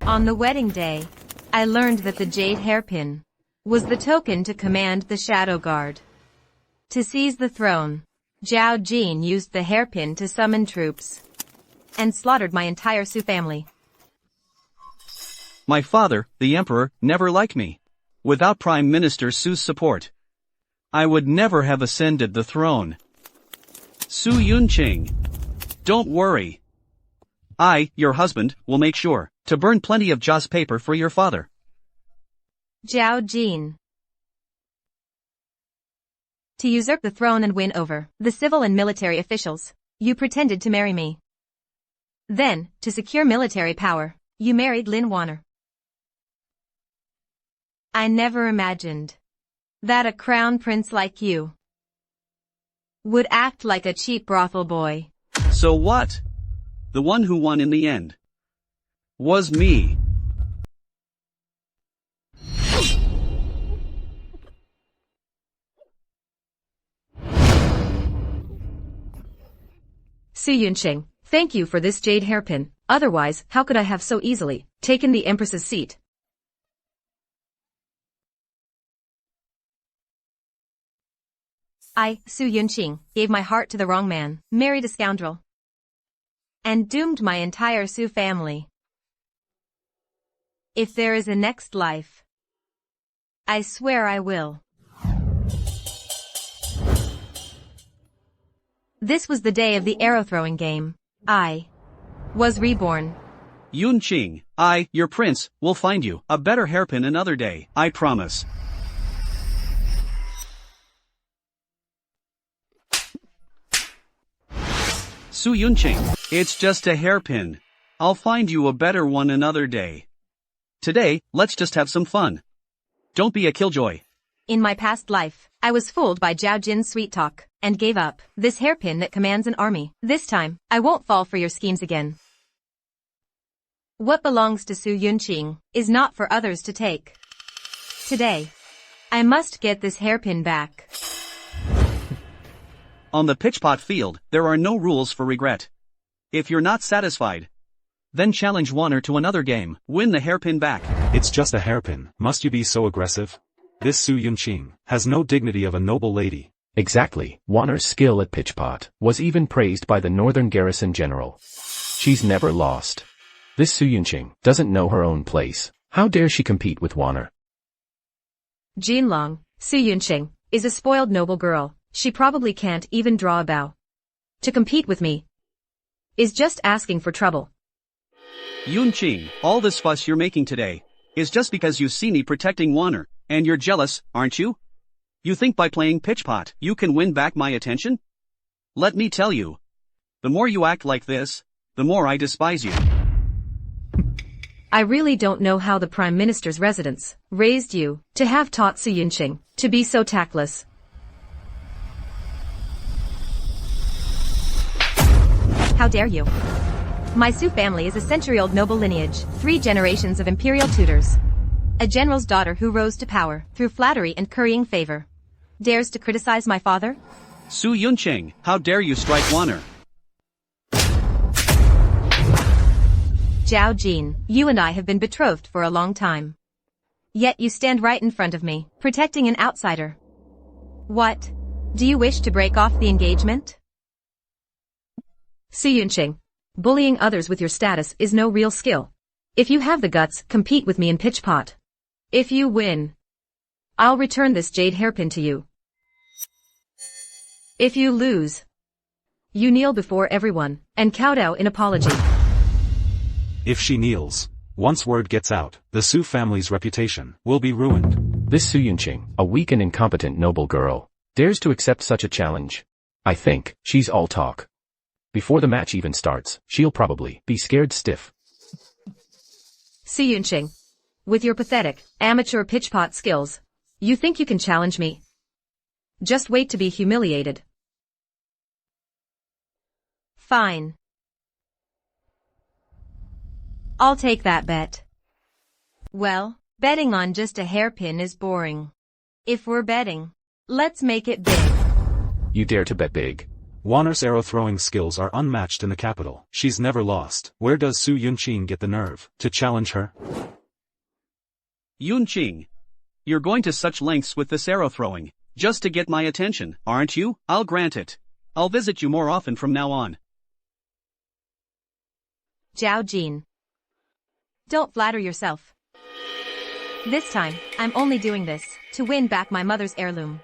On the wedding day, I learned that the jade hairpin was the token to command the Shadow Guard to seize the throne. Zhao Jin used the hairpin to summon troops and slaughtered my entire Su family. My father, the emperor, never liked me. Without Prime Minister Su's support, I would never have ascended the throne. Su Yunqing. Don't worry. I, your husband, will make sure to burn plenty of joss paper for your father. Zhao Jin. To usurp the throne and win over the civil and military officials, you pretended to marry me. Then, to secure military power, you married Lin Wanner. I never imagined that a crown prince like you would act like a cheap brothel boy. So what? The one who won in the end was me. Su Yunqing, thank you for this jade hairpin. Otherwise, how could I have so easily taken the Empress's seat? I, Su Yunqing, gave my heart to the wrong man, married a scoundrel, and doomed my entire Su family. If there is a next life, I swear I will. This was the day of the arrow-throwing game. I was reborn. Yunqing, I, your prince, will find you a better hairpin another day, I promise. Su Yunqing, it's just a hairpin. I'll find you a better one another day. Today, let's just have some fun. Don't be a killjoy. In my past life, I was fooled by Zhao Jin's sweet talk, and gave up this hairpin that commands an army. This time, I won't fall for your schemes again. What belongs to Su Yunqing is not for others to take. Today, I must get this hairpin back. On the pitchpot field, there are no rules for regret. If you're not satisfied, then challenge Wanner to another game, win the hairpin back. It's just a hairpin, must you be so aggressive? This Su Yunqing has no dignity of a noble lady. Exactly, Wanner's skill at pitchpot was even praised by the Northern Garrison General. She's never lost. This Su Yunqing doesn't know her own place. How dare she compete with Wanner? Jinlong, Su Yunqing, is a spoiled noble girl. She probably can't even draw a bow. To compete with me is just asking for trouble. Yunqing, all this fuss you're making today is just because you see me protecting Wanner, and you're jealous, aren't you? You think by playing pitchpot you can win back my attention? Let me tell you, the more you act like this, the more I despise you. I really don't know how the Prime Minister's residence raised you to have taught Su Yunqing to be so tactless. How dare you? My Su family is a century-old noble lineage, 3 generations of Imperial tutors. A general's daughter who rose to power through flattery and currying favor. Dares to criticize my father? Su Yunqing, how dare you strike Wanner? Zhao Jin, you and I have been betrothed for a long time. Yet you stand right in front of me, protecting an outsider. What? Do you wish to break off the engagement? Su Yunqing, bullying others with your status is no real skill. If you have the guts, compete with me in pitchpot. If you win, I'll return this jade hairpin to you. If you lose, you kneel before everyone and kowtow in apology. If she kneels, once word gets out, the Su family's reputation will be ruined. This Su Yunqing, a weak and incompetent noble girl, dares to accept such a challenge. I think she's all talk. Before the match even starts, she'll probably be scared stiff. Su Yunqing, with your pathetic, amateur pitchpot skills, you think you can challenge me? Just wait to be humiliated. Fine. I'll take that bet. Well, betting on just a hairpin is boring. If we're betting, let's make it big. You dare to bet big? Wanner's arrow-throwing skills are unmatched in the capital. She's never lost. Where does Su Yunqing get the nerve to challenge her? Yunqing, you're going to such lengths with this arrow throwing, just to get my attention, aren't you? I'll grant it. I'll visit you more often from now on. Zhao Jin. Don't flatter yourself. This time, I'm only doing this to win back my mother's heirloom.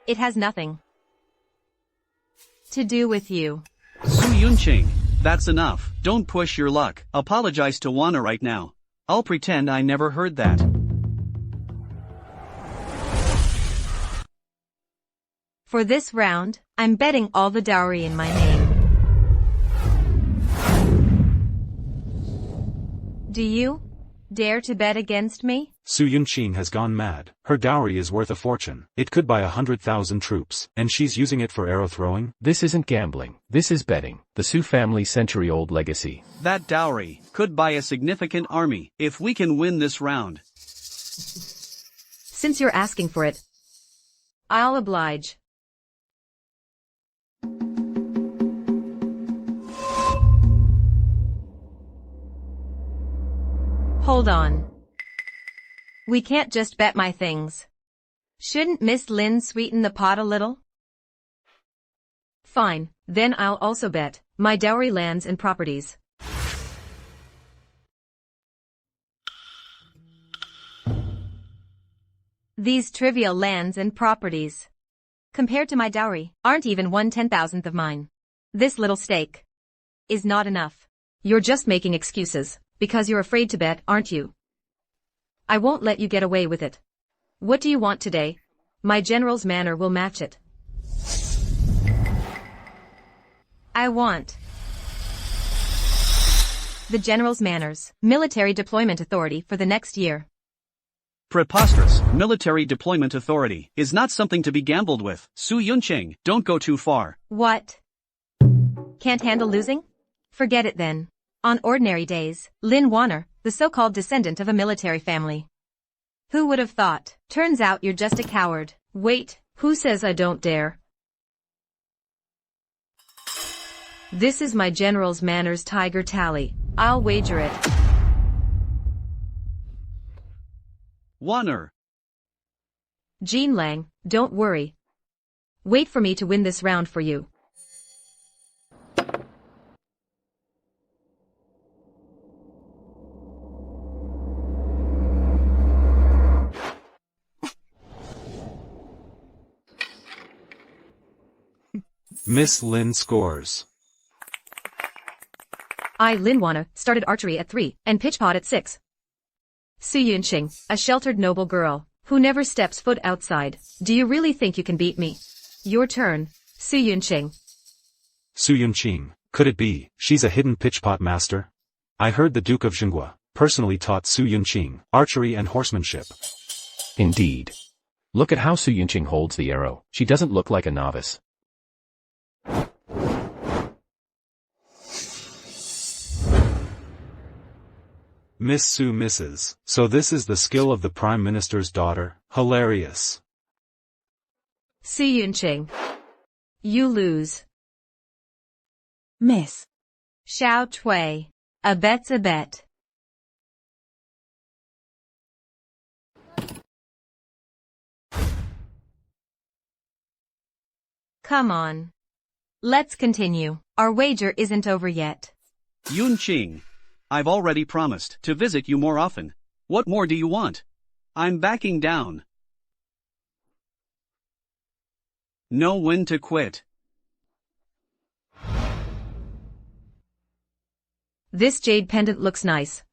It has nothing to do with you. Su Yunqing, that's enough. Don't push your luck. Apologize to Wanner right now. I'll pretend I never heard that. For this round, I'm betting all the dowry in my name. Do you dare to bet against me? Su Yunqing has gone mad. Her dowry is worth a fortune. It could buy 100,000 troops, and she's using it for arrow throwing? This isn't gambling. This is betting. The Su family's century-old legacy. That dowry could buy a significant army if we can win this round. Since you're asking for it, I'll oblige. Hold on. We can't just bet my things. Shouldn't Miss Lin sweeten the pot a little? Fine, then I'll also bet my dowry lands and properties. These trivial lands and properties, compared to my dowry, aren't even 1/10,000th of mine. This little stake is not enough. You're just making excuses, because you're afraid to bet, aren't you? I won't let you get away with it. What do you want today? My general's manner will match it. I want the general's manners, military deployment authority for the next year. Preposterous. Military deployment authority is not something to be gambled with. Su Yunqing, don't go too far. What? Can't handle losing? Forget it then. On ordinary days, Lin Wanner, the so-called descendant of a military family. Who would have thought? Turns out you're just a coward. Wait, who says I don't dare? This is my general's manners tiger tally. I'll wager it. Wanner. Jean Lang, don't worry. Wait for me to win this round for you. Miss Lin scores. I, Lin Wanner, started archery at 3 and pitchpot at 6. Su Yunqing, a sheltered noble girl, who never steps foot outside. Do you really think you can beat me? Your turn, Su Yunqing. Su Yunqing, could it be, she's a hidden pitchpot master? I heard the Duke of Xinghua personally taught Su Yunqing archery and horsemanship. Indeed. Look at how Su Yunqing holds the arrow. She doesn't look like a novice. Miss Su misses. So this is the skill of the Prime Minister's daughter? Hilarious. Su Yunqing. You lose. Miss. Xiao Cui. A bet's a bet. Come on. Let's continue. Our wager isn't over yet. Yunqing, I've already promised to visit you more often. What more do you want? I'm backing down. Know when to quit. This jade pendant looks nice.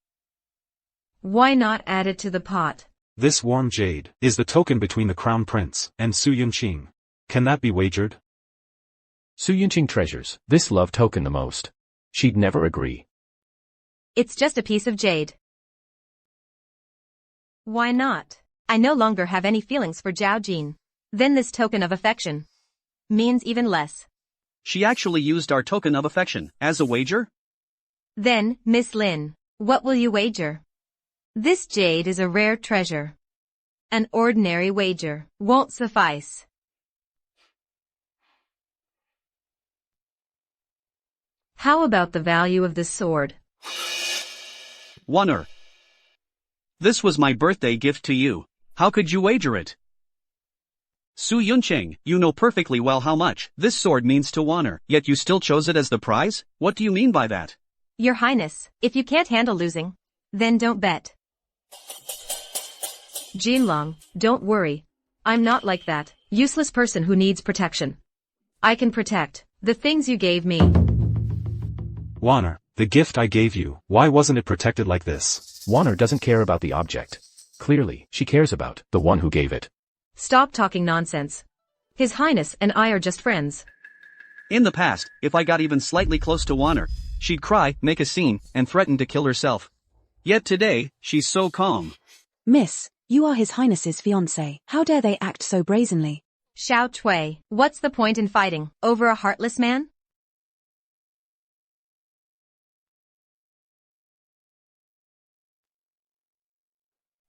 Why not add it to the pot? This warm jade is the token between the Crown Prince and Su Yunqing. Can that be wagered? Su Yunqing treasures this love token the most. She'd never agree. It's just a piece of jade. Why not? I no longer have any feelings for Zhao Jin. Then this token of affection means even less. She actually used our token of affection as a wager? Then, Miss Lin, what will you wager? This jade is a rare treasure. An ordinary wager won't suffice. How about the value of this sword? Wonner. This was my birthday gift to you. How could you wager it? Su Yunqing, you know perfectly well how much this sword means to Wonner, yet you still chose it as the prize? What do you mean by that? Your Highness, if you can't handle losing, then don't bet. Jinlong, don't worry. I'm not like that useless person who needs protection. I can protect the things you gave me. Wonner, the gift I gave you, why wasn't it protected like this? Wonner doesn't care about the object. Clearly, she cares about the one who gave it. Stop talking nonsense. His Highness and I are just friends. In the past, if I got even slightly close to Wonner, she'd cry, make a scene, and threaten to kill herself. Yet today, she's so calm. Miss, you are His Highness's fiancée. How dare they act so brazenly? Xiao Tui, what's the point in fighting over a heartless man?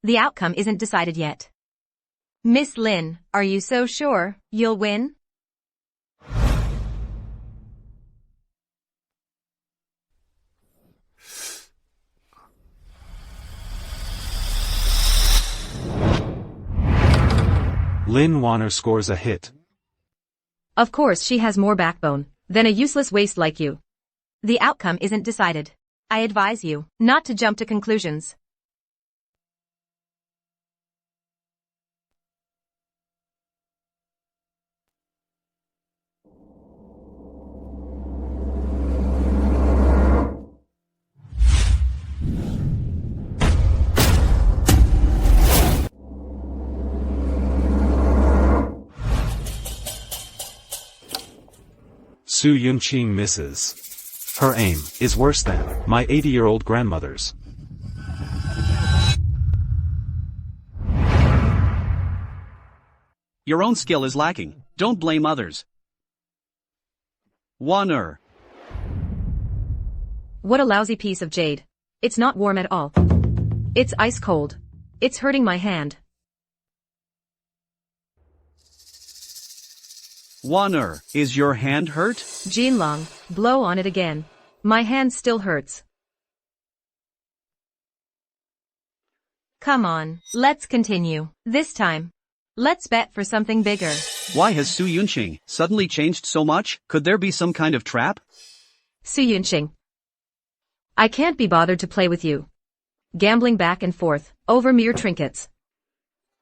The outcome isn't decided yet. Miss Lin, are you so sure you'll win? Lin Wonner scores a hit. Of course she has more backbone than a useless waste like you. The outcome isn't decided. I advise you not to jump to conclusions. Su Yunqing misses. Her aim is worse than my 80-year-old grandmother's. Your own skill is lacking. Don't blame others. Wonner. What a lousy piece of jade. It's not warm at all. It's ice cold. It's hurting my hand. Wonner, is your hand hurt? Jinlong, blow on it again. My hand still hurts. Come on, let's continue. This time, let's bet for something bigger. Why has Su Yunqing suddenly changed so much? Could there be some kind of trap? Su Yunqing, I can't be bothered to play with you. Gambling back and forth over mere trinkets.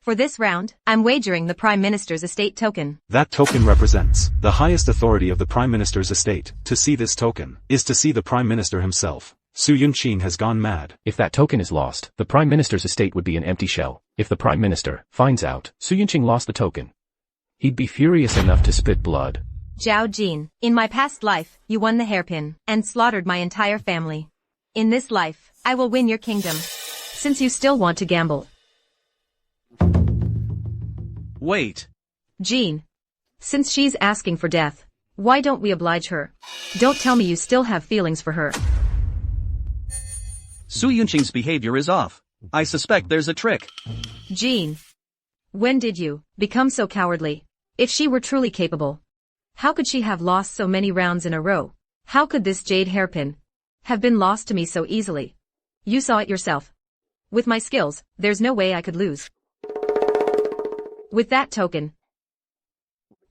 For this round, I'm wagering the Prime Minister's estate token. That token represents the highest authority of the Prime Minister's estate. To see this token is to see the Prime Minister himself. Su Yunqing has gone mad. If that token is lost, the Prime Minister's estate would be an empty shell. If the Prime Minister finds out Su Yunqing lost the token, he'd be furious enough to spit blood. Zhao Jin, in my past life, you won the hairpin and slaughtered my entire family. In this life, I will win your kingdom. Since you still want to gamble. Wait. Jean. Since she's asking for death, why don't we oblige her? Don't tell me you still have feelings for her. Su Yunqing's behavior is off. I suspect there's a trick. Jean. When did you become so cowardly? If she were truly capable, how could she have lost so many rounds in a row? How could this jade hairpin have been lost to me so easily? You saw it yourself. With my skills, there's no way I could lose. With that token,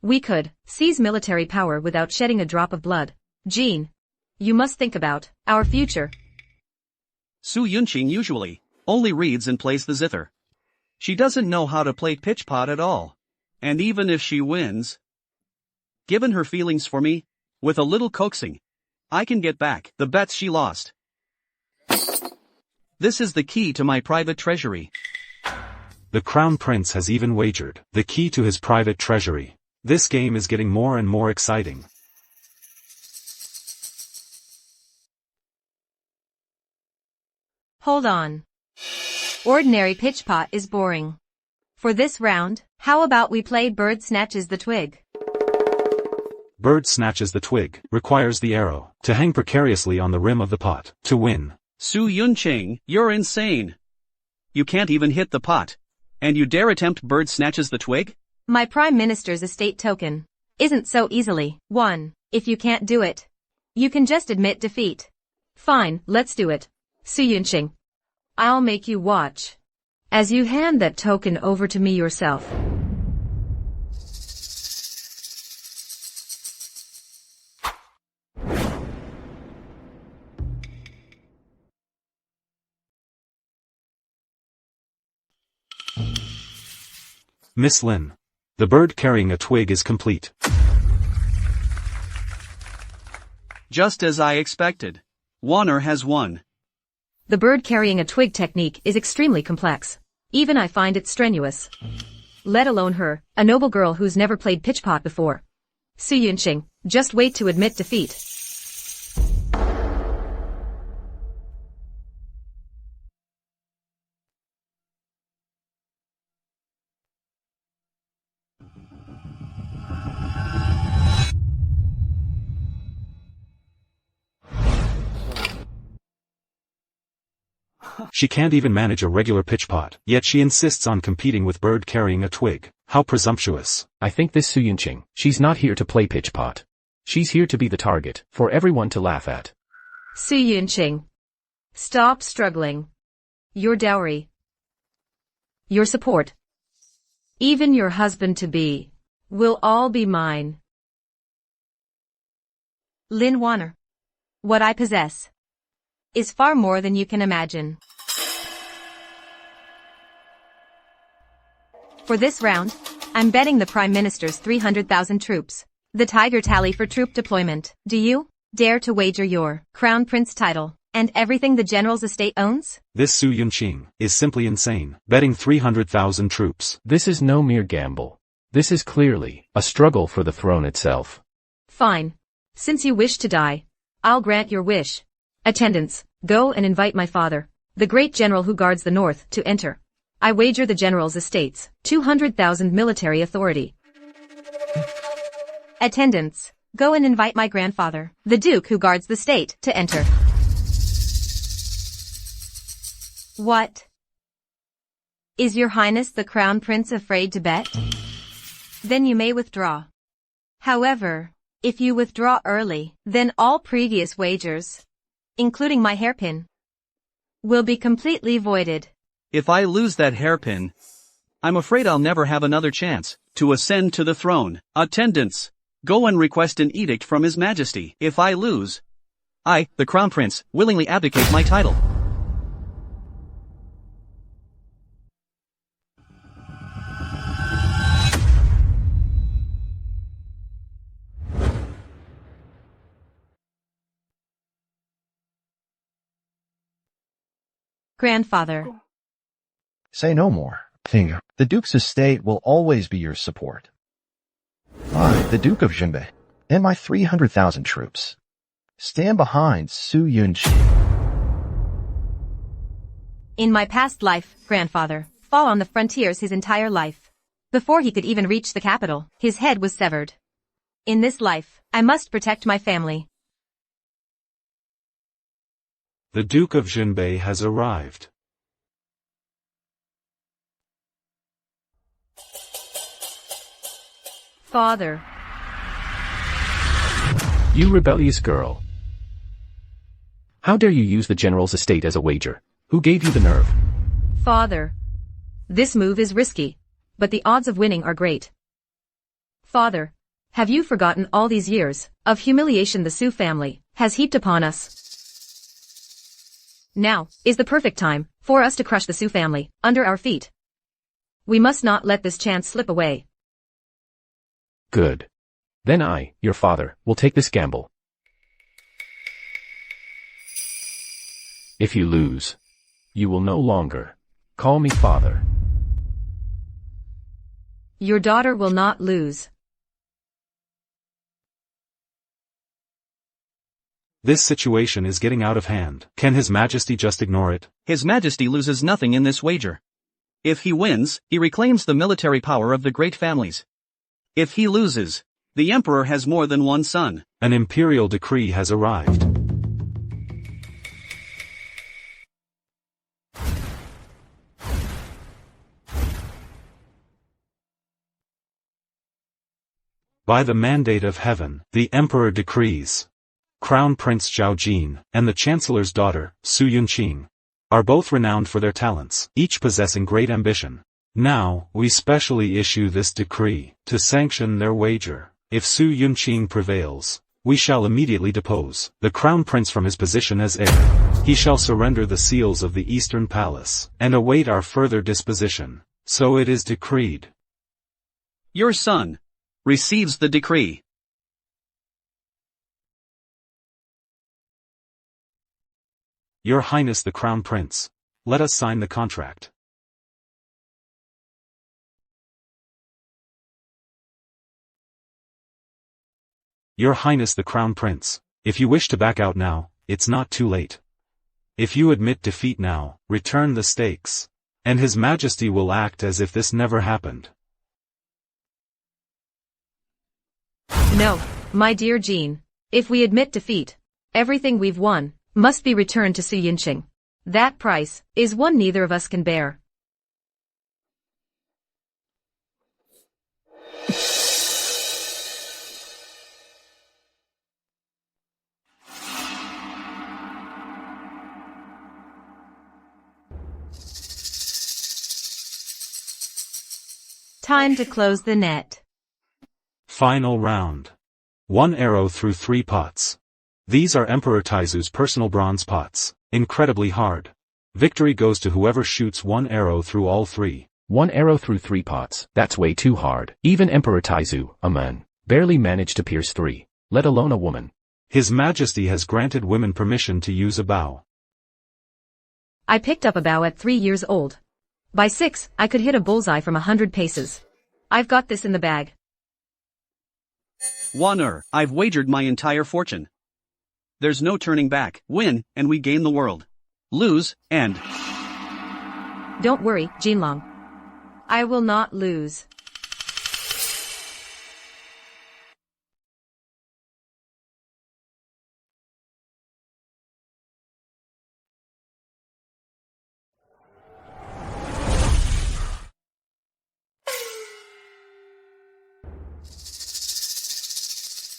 we could seize military power without shedding a drop of blood. Jean, you must think about our future. Su Yunqing usually only reads and plays the zither. She doesn't know how to play pitch pot at all. And even if she wins, given her feelings for me, with a little coaxing, I can get back the bets she lost. This is the key to my private treasury. The Crown Prince has even wagered the key to his private treasury. This game is getting more and more exciting. Hold on. Ordinary pitch pot is boring. For this round, how about we play Bird Snatches the Twig? Bird Snatches the Twig requires the arrow to hang precariously on the rim of the pot to win. Su Yunqing, you're insane. You can't even hit the pot. And you dare attempt Bird Snatches the Twig? My Prime Minister's estate token isn't so easily won. If you can't do it, You can just admit defeat. Fine, let's do it. Su Yunqing. I'll make you watch. As you hand that token over to me yourself. Miss Lin. The bird carrying a twig is complete. Just as I expected. Warner has won. The bird carrying a twig technique is extremely complex. Even I find it strenuous. Let alone her, a noble girl who's never played pitchpot before. Su Yunqing, just wait to admit defeat. She can't even manage a regular pitchpot, yet she insists on competing with bird carrying a twig. How presumptuous. I think this Su Yunqing, she's not here to play pitchpot. She's here to be the target, for everyone to laugh at. Su Yunqing. Stop struggling. Your dowry. Your support. Even your husband-to-be. Will all be mine. Lin Warner. What I possess is far more than you can imagine. For this round, I'm betting the Prime Minister's 300,000 troops. The Tiger tally for troop deployment. Do you dare to wager your Crown Prince title and everything the General's estate owns? This Su Yunqing is simply insane, betting 300,000 troops. This is no mere gamble. This is clearly a struggle for the throne itself. Fine. Since you wish to die, I'll grant your wish. Attendants, go and invite my father, the great general who guards the north, to enter. I wager the general's estates, 200,000 military authority. Attendants, go and invite my grandfather, the duke who guards the state, to enter. What? Is your highness the crown prince afraid to bet? Then you may withdraw. However, if you withdraw early, then all previous wagers, including my hairpin, will be completely voided. If I lose that hairpin, I'm afraid I'll never have another chance to ascend to the throne. Attendants, go and request an edict from His Majesty. If I lose, I, the Crown Prince, willingly abdicate my title. Grandfather. Say no more, King. The Duke's estate will always be your support. I, the Duke of Jinbei, and my 300,000 troops, stand behind Su Yunqing. In my past life, grandfather, fought on the frontiers his entire life. Before he could even reach the capital, his head was severed. In this life, I must protect my family. The Duke of Jinbei has arrived. Father. You rebellious girl. How dare you use the general's estate as a wager? Who gave you the nerve? Father. This move is risky, but the odds of winning are great. Father, have you forgotten all these years of humiliation the Su family has heaped upon us? Now is the perfect time for us to crush the Su family under our feet. We must not let this chance slip away. Good. Then I, your father, will take this gamble. If you lose, you will no longer call me father. Your daughter will not lose. This situation is getting out of hand. Can His Majesty just ignore it? His Majesty loses nothing in this wager. If he wins, he reclaims the military power of the great families. If he loses, the Emperor has more than one son. An Imperial decree has arrived. By the mandate of heaven, the Emperor decrees Crown Prince Zhao Jin, and the Chancellor's daughter, Su Yunqing, are both renowned for their talents, each possessing great ambition. Now, we specially issue this decree, to sanction their wager. If Su Yunqing prevails, we shall immediately depose the Crown Prince from his position as heir. He shall surrender the seals of the Eastern Palace, and await our further disposition. So it is decreed. Your son receives the decree. Your Highness the Crown Prince, let us sign the contract. Your Highness the Crown Prince, if you wish to back out now, it's not too late. If you admit defeat now, return the stakes, and His Majesty will act as if this never happened. No, my dear Jean. If we admit defeat, everything we've won must be returned to Su Yunqing. That price is one neither of us can bear. Time to close the net. Final round. 1 arrow through 3 pots. These are Emperor Taizu's personal bronze pots, incredibly hard. Victory goes to whoever shoots 1 arrow through all 3. 1 arrow through 3 pots, that's way too hard. Even Emperor Taizu, a man, barely managed to pierce 3, let alone a woman. His Majesty has granted women permission to use a bow. I picked up a bow at 3 years old. By 6, I could hit a bullseye from 100 paces. I've got this in the bag. Wanner, I've wagered my entire fortune. There's no turning back. Win, and we gain the world. Lose, and... Don't worry, Jinlong. I will not lose.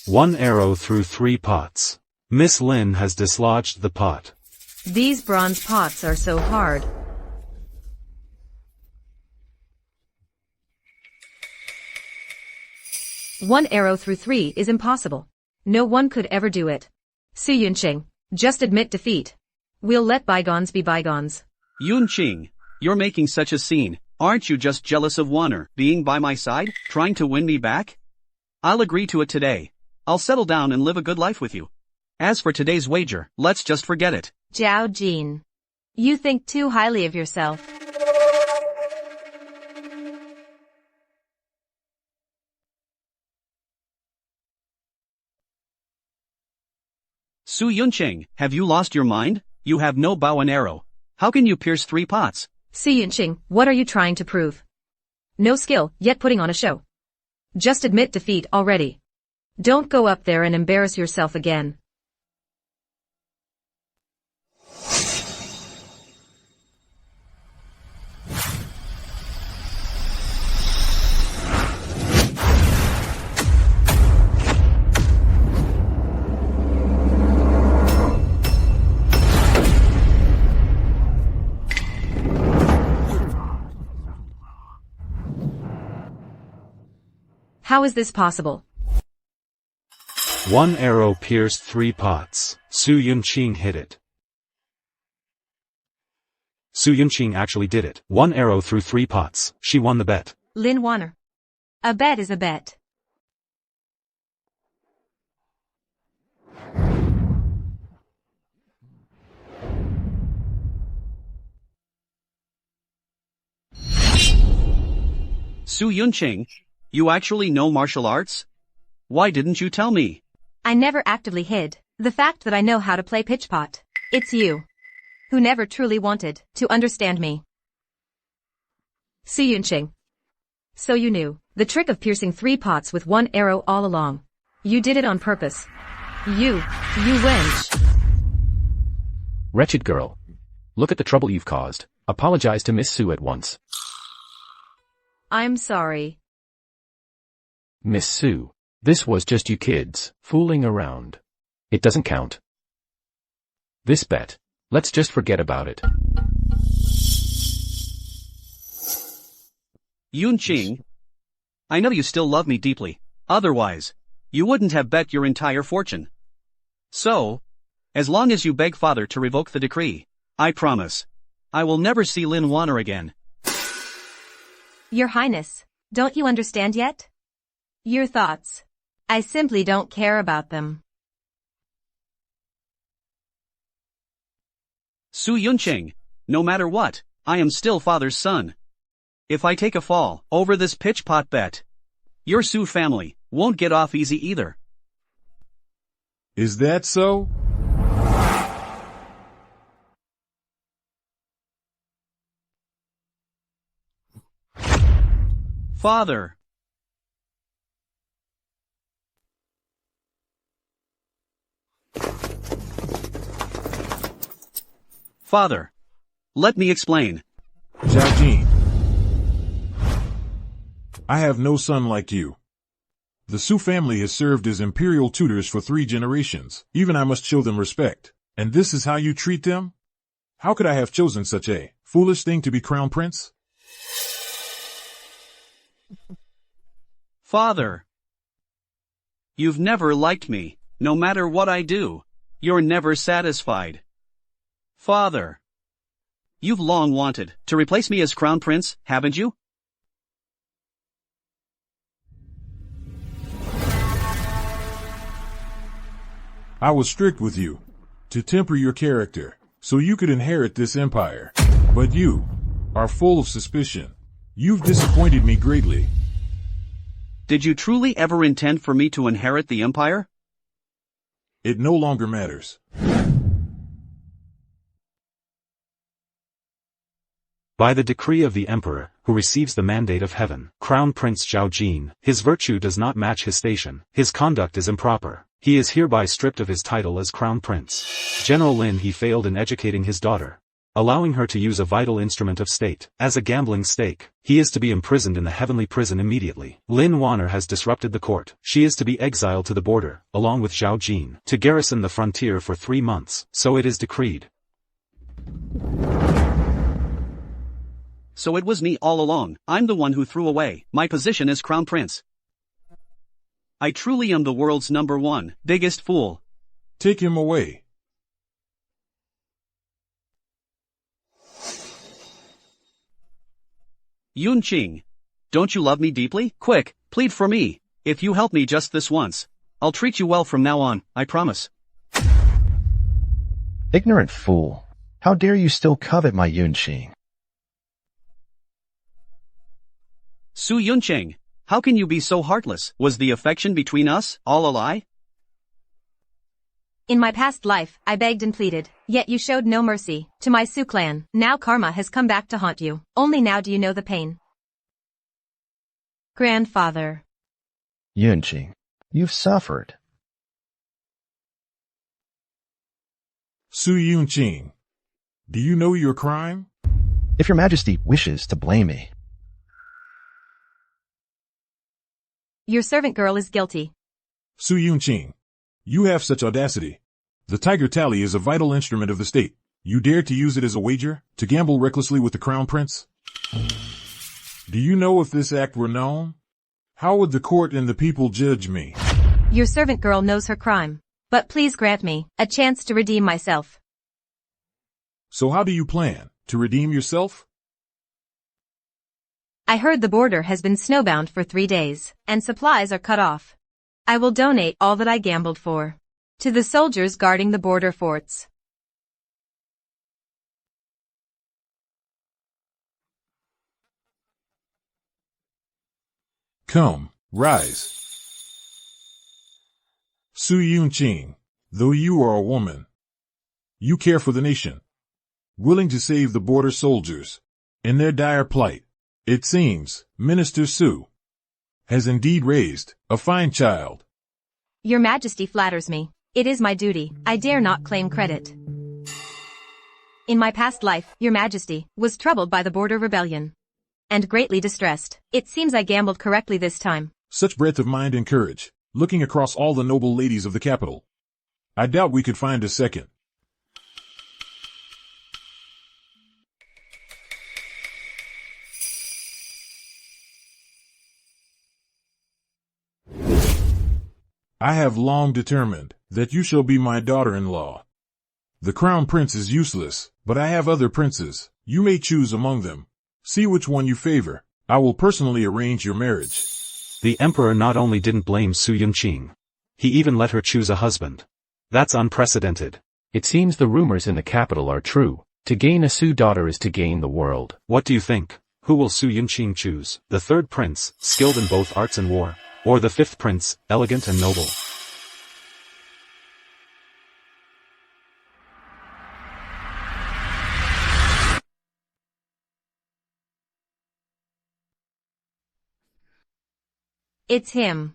One arrow through 3 pots. Miss Lin has dislodged the pot. These bronze pots are so hard. One arrow through 3 is impossible. No one could ever do it. Su Yunqing, just admit defeat. We'll let bygones be bygones. Yunqing, you're making such a scene. Aren't you just jealous of Wanner being by my side, trying to win me back? I'll agree to it today. I'll settle down and live a good life with you. As for today's wager, let's just forget it. Zhao Jin. You think too highly of yourself. Su Yunqing, have you lost your mind? You have no bow and arrow. How can you pierce 3 pots? Su Yunqing, what are you trying to prove? No skill, yet putting on a show. Just admit defeat already. Don't go up there and embarrass yourself again. How is this possible? 1 arrow pierced 3 pots. Su Yunqing hit it. Su Yunqing actually did it. 1 arrow through 3 pots. She won the bet. Lin Wanner. A bet is a bet. Su Yunqing, you actually know martial arts? Why didn't you tell me? I never actively hid the fact that I know how to play pitchpot. It's you who never truly wanted to understand me. Su Yunqing. So you knew the trick of piercing 3 pots with 1 arrow all along. You did it on purpose. You wench. Wretched girl. Look at the trouble you've caused. Apologize to Miss Su at once. I'm sorry. Miss Su. This was just you kids, fooling around. It doesn't count. This bet. Let's just forget about it. Yunqing, I know you still love me deeply. Otherwise, you wouldn't have bet your entire fortune. So, as long as you beg Father to revoke the decree, I promise, I will never see Lin Wanner again. Your Highness, don't you understand yet? Your thoughts. I simply don't care about them. Su Yunqing, no matter what, I am still Father's son. If I take a fall over this pitch pot bet, your Su family won't get off easy either. Is that so? Father. Father. Let me explain. Zhao Jin, I have no son like you. The Su family has served as Imperial tutors for 3 generations. Even I must show them respect. And this is how you treat them? How could I have chosen such a foolish thing to be crown prince? Father. You've never liked me. No matter what I do, you're never satisfied. Father. You've long wanted to replace me as crown prince, haven't you? I was strict with you, to temper your character, so you could inherit this empire. But you are full of suspicion. You've disappointed me greatly. Did you truly ever intend for me to inherit the empire? It no longer matters. By the decree of the Emperor, who receives the mandate of heaven, Crown Prince Zhao Jin, his virtue does not match his station, his conduct is improper. He is hereby stripped of his title as Crown Prince. General Lin he failed in educating his daughter, allowing her to use a vital instrument of state, as a gambling stake. He is to be imprisoned in the heavenly prison immediately. Lin Wanner has disrupted the court. She is to be exiled to the border, along with Zhao Jin, to garrison the frontier for 3 months, so it is decreed. So it was me all along. I'm the one who threw away my position as crown prince. I truly am the world's #1 biggest fool. Take him away. Yunqing, don't you love me deeply? Quick, plead for me. If you help me just this once, I'll treat you well from now on, I promise. Ignorant fool. How dare you still covet my Yunqing? Su Yunqing, how can you be so heartless? Was the affection between us all a lie? In my past life, I begged and pleaded, yet you showed no mercy to my Su clan. Now karma has come back to haunt you. Only now do you know the pain. Grandfather. Yunqing, you've suffered. Su Yunqing, do you know your crime? If your majesty wishes to blame me. Your servant girl is guilty. Su Yunqing, you have such audacity. The tiger tally is a vital instrument of the state. You dare to use it as a wager, to gamble recklessly with the crown prince? Do you know if this act were known? How would the court and the people judge me? Your servant girl knows her crime. But please grant me a chance to redeem myself. So how do you plan to redeem yourself? I heard the border has been snowbound for 3 days, and supplies are cut off. I will donate all that I gambled for to the soldiers guarding the border forts. Come, rise. Su Yunqing, though you are a woman, you care for the nation, willing to save the border soldiers in their dire plight. It seems, Minister Su has indeed raised a fine child. Your Majesty flatters me. It is my duty. I dare not claim credit. In my past life, Your Majesty was troubled by the border rebellion and greatly distressed. It seems I gambled correctly this time. Such breadth of mind and courage, looking across all the noble ladies of the capital. I doubt we could find a second. I have long determined that you shall be my daughter-in-law. The crown prince is useless, but I have other princes. You may choose among them. See which one you favor. I will personally arrange your marriage. The emperor not only didn't blame Su Yunqing, he even let her choose a husband. That's unprecedented. It seems the rumors in the capital are true. To gain a Su daughter is to gain the world. What do you think? Who will Su Yunqing choose? The third prince, skilled in both arts and war? Or the fifth prince, elegant and noble? It's him.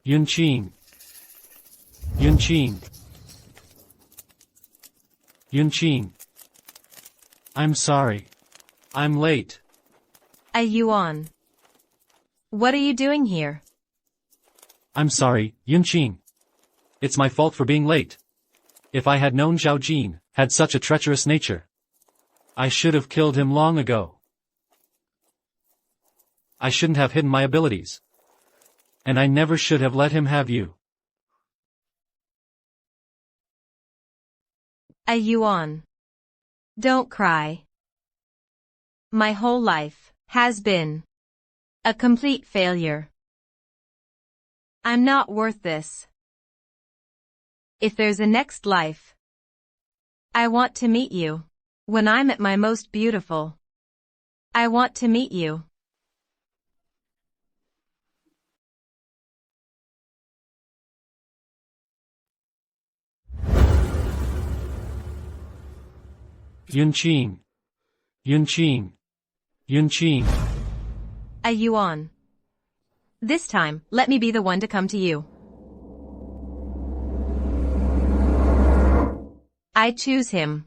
Yunqing. Yunqing. Yunqing. I'm sorry. I'm late. Yuan. What are you doing here? I'm sorry, Yunqing. It's my fault for being late. If I had known Zhao Jin had such a treacherous nature, I should have killed him long ago. I shouldn't have hidden my abilities. And I never should have let him have you. Yuan. Don't cry. My whole life has been a complete failure. I'm not worth this. If there's a next life, I want to meet you. When I'm at my most beautiful, I want to meet you. Yunqing. Yunqing. Yunqing. Yuan. This time, let me be the one to come to you. I choose him.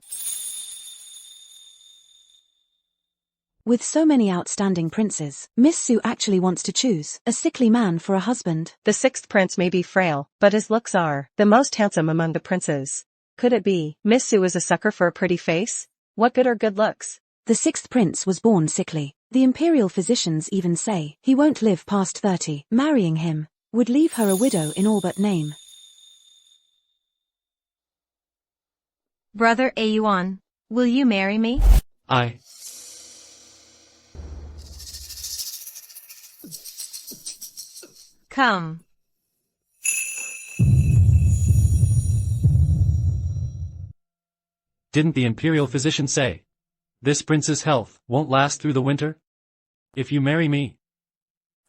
With so many outstanding princes, Miss Su actually wants to choose a sickly man for a husband. The sixth prince may be frail, but his looks are the most handsome among the princes. Could it be Miss Su is a sucker for a pretty face? What good are good looks? The sixth prince was born sickly. The Imperial physicians even say he won't live past 30. Marrying him would leave her a widow in all but name. Brother Yuan, will you marry me? Come. Didn't the Imperial physician say, this prince's health won't last through the winter? If you marry me,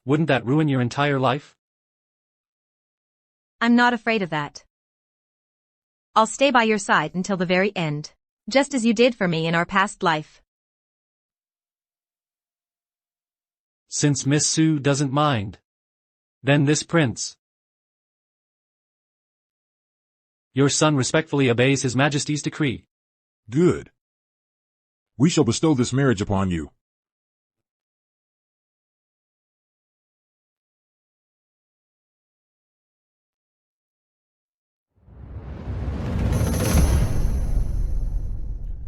wouldn't that ruin your entire life? I'm not afraid of that. I'll stay by your side until the very end, just as you did for me in our past life. Since Miss Su doesn't mind, then this prince, your son respectfully obeys His Majesty's decree. Good. We shall bestow this marriage upon you.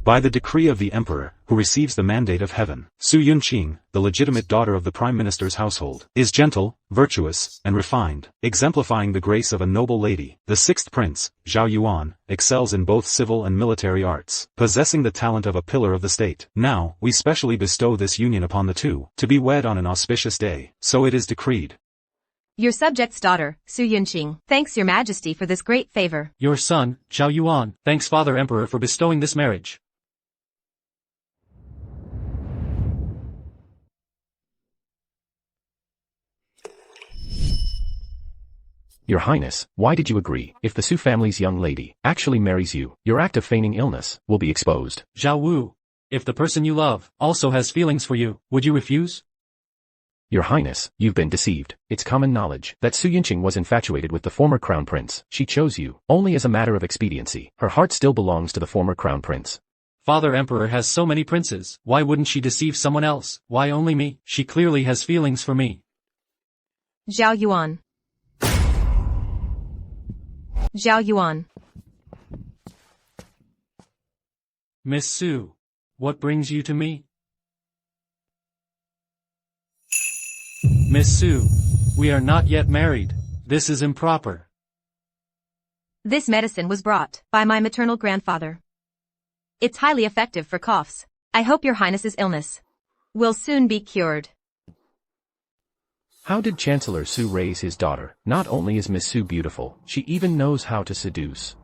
By the decree of the emperor, who receives the mandate of heaven, Su Yunqing, the legitimate daughter of the prime minister's household, is gentle, virtuous, and refined, exemplifying the grace of a noble lady. The sixth prince, Zhao Yuan, excels in both civil and military arts, possessing the talent of a pillar of the state. Now, we specially bestow this union upon the two, to be wed on an auspicious day, so it is decreed. Your subject's daughter, Su Yunqing, thanks your majesty for this great favor. Your son, Zhao Yuan, thanks Father Emperor for bestowing this marriage. Your Highness, why did you agree? If the Su family's young lady actually marries you, your act of feigning illness will be exposed. Zhao Wu, if the person you love also has feelings for you, would you refuse? Your Highness, you've been deceived. It's common knowledge that Su Yunqing was infatuated with the former crown prince. She chose you, only as a matter of expediency. Her heart still belongs to the former crown prince. Father Emperor has so many princes, why wouldn't she deceive someone else? Why only me? She clearly has feelings for me. Zhao Yuan. Zhao Yuan. Miss Su, what brings you to me? Miss Su, we are not yet married. This is improper. This medicine was brought by my maternal grandfather. It's highly effective for coughs. I hope your Highness's illness will soon be cured. How did Chancellor Su raise his daughter? Not only is Miss Su beautiful, she even knows how to seduce.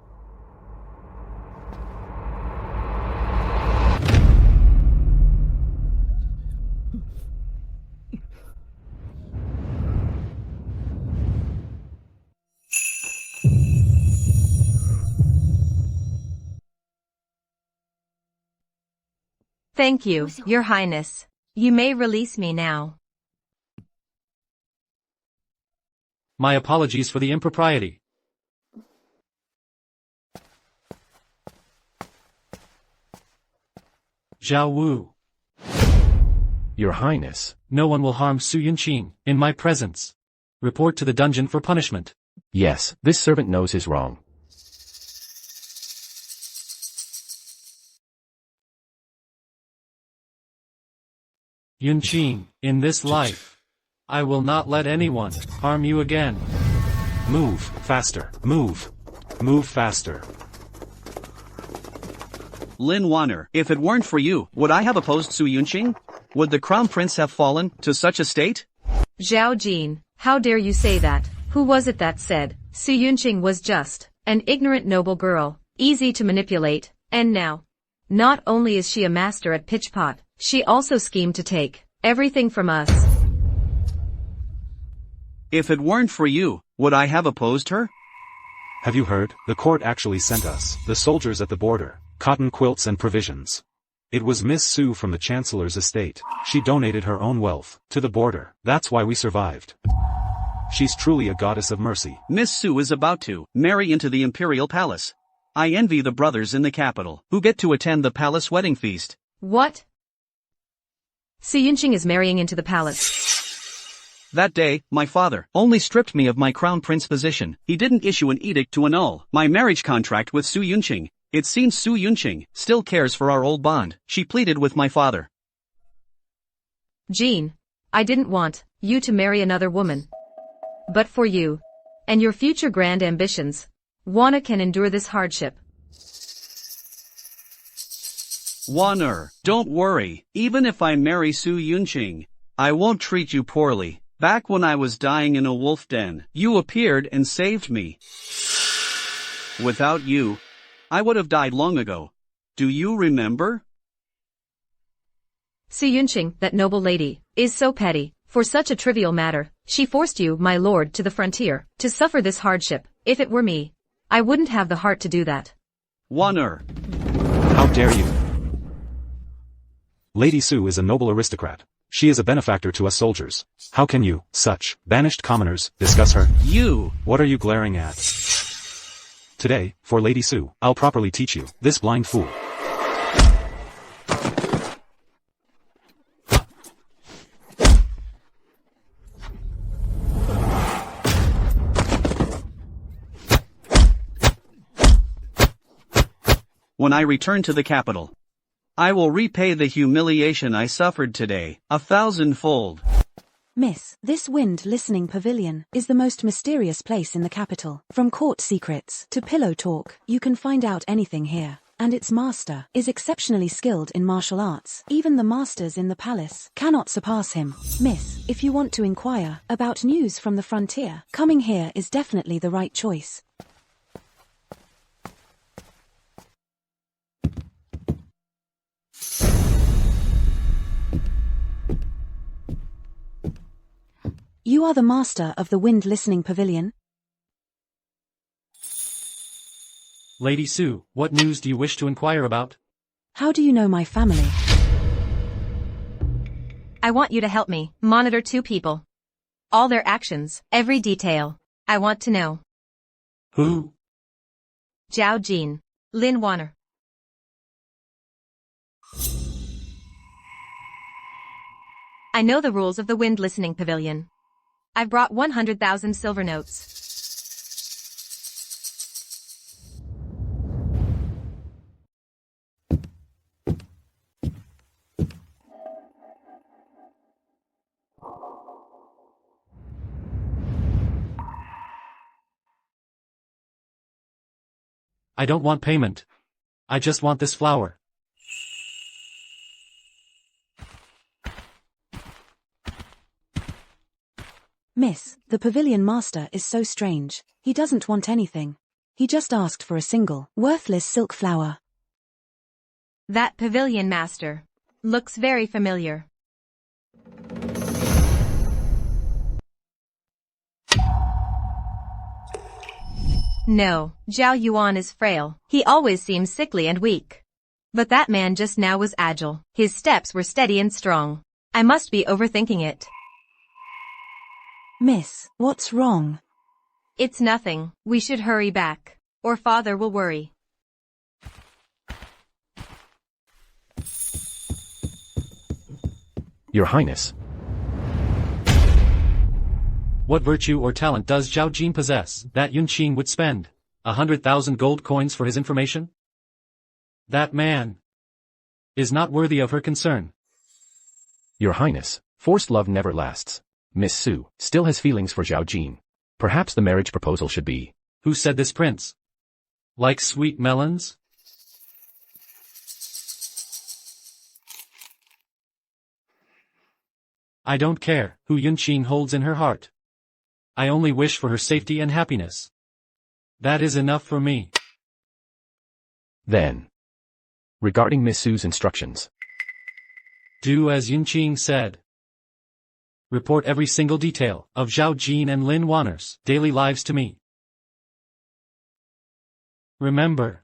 Thank you, Your Highness. You may release me now. My apologies for the impropriety. Zhao Wu. Your Highness. No one will harm Su Yunqing in my presence. Report to the dungeon for punishment. Yes, this servant knows his wrong. Yunqing, in this life, I will not let anyone harm you again. Move, faster, move. Move faster. Lin Wanner, if it weren't for you, would I have opposed Su Yunqing? Would the crown prince have fallen to such a state? Zhao Jin, how dare you say that? Who was it that said Su Yunqing was just an ignorant noble girl, easy to manipulate, and now, not only is she a master at pitchpot, she also schemed to take everything from us. If it weren't for you, would I have opposed her? Have you heard? The court actually sent us, the soldiers at the border, cotton quilts and provisions. It was Miss Su from the Chancellor's estate. She donated her own wealth to the border. That's why we survived. She's truly a goddess of mercy. Miss Su is about to marry into the Imperial Palace. I envy the brothers in the capital, who get to attend the palace wedding feast. What? Su Yunqing is marrying into the palace. That day, my father only stripped me of my crown prince position. He didn't issue an edict to annul my marriage contract with Su Yunqing. It seems Su Yunqing still cares for our old bond. She pleaded with my father. Jean, I didn't want you to marry another woman. But for you and your future grand ambitions, Wanna can endure this hardship. Wanner, don't worry. Even if I marry Su Yunqing, I won't treat you poorly. Back when I was dying in a wolf den, you appeared and saved me. Without you, I would have died long ago. Do you remember? Su Yunqing, that noble lady, is so petty. For such a trivial matter, she forced you, my lord, to the frontier, to suffer this hardship. If it were me, I wouldn't have the heart to do that. Wanner. How dare you? Lady Su is a noble aristocrat. She is a benefactor to us soldiers. How can you, such banished commoners, discuss her? You! What are you glaring at? Today, for Lady Su, I'll properly teach you, this blind fool. When I return to the capital, I will repay the humiliation I suffered today, 1,000-fold. Miss, this wind listening pavilion is the most mysterious place in the capital. From court secrets to pillow talk, you can find out anything here. And its master is exceptionally skilled in martial arts. Even the masters in the palace cannot surpass him. Miss, if you want to inquire about news from the frontier, coming here is definitely the right choice. You are the master of the wind listening pavilion? Lady Su, what news do you wish to inquire about? How do you know my family? I want you to help me monitor 2 people. All their actions, every detail. I want to know. Who? Zhao Jin. Lin Wanner. I know the rules of the wind listening pavilion. I've brought 100,000 silver notes. I don't want payment. I just want this flower. Miss, the pavilion master is so strange. He doesn't want anything. He just asked for a single, worthless silk flower. That pavilion master looks very familiar. No, Zhao Yuan is frail. He always seems sickly and weak. But that man just now was agile. His steps were steady and strong. I must be overthinking it. Miss, what's wrong? It's nothing. We should hurry back, or father will worry. Your Highness. What virtue or talent does Zhao Jin possess that Yunqing would spend 100,000 gold coins for his information? That man is not worthy of her concern. Your Highness, forced love never lasts. Miss Su still has feelings for Zhao Jin. Perhaps the marriage proposal should be. Who said this, prince? Like sweet melons? I don't care who Yunqing holds in her heart. I only wish for her safety and happiness. That is enough for me. Then, regarding Miss Su's instructions. Do as Yunqing said. Report every single detail of Zhao Jin and Lin Wanner's daily lives to me. Remember,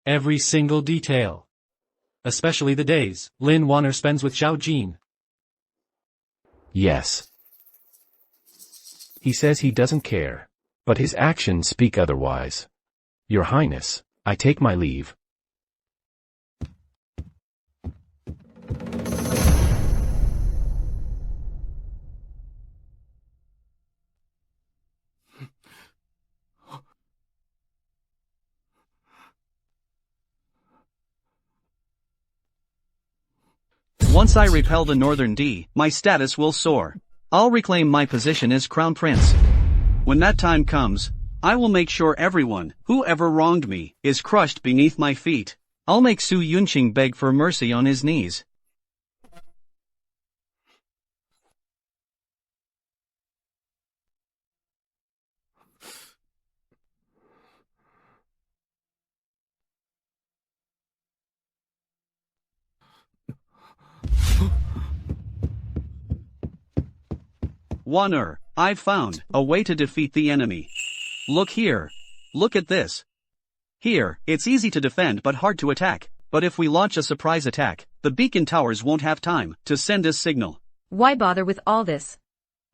every single detail. Especially the days Lin Wanner spends with Zhao Jin. Yes. He says he doesn't care, but his actions speak otherwise. Your Highness, I take my leave. Once I repel the Northern D, my status will soar. I'll reclaim my position as Crown Prince. When that time comes, I will make sure everyone, who ever wronged me, is crushed beneath my feet. I'll make Su Yunqing beg for mercy on his knees. Wanner, I've found a way to defeat the enemy. Look here. Look at this. Here, it's easy to defend but hard to attack. But if we launch a surprise attack, the beacon towers won't have time to send a signal. Why bother with all this?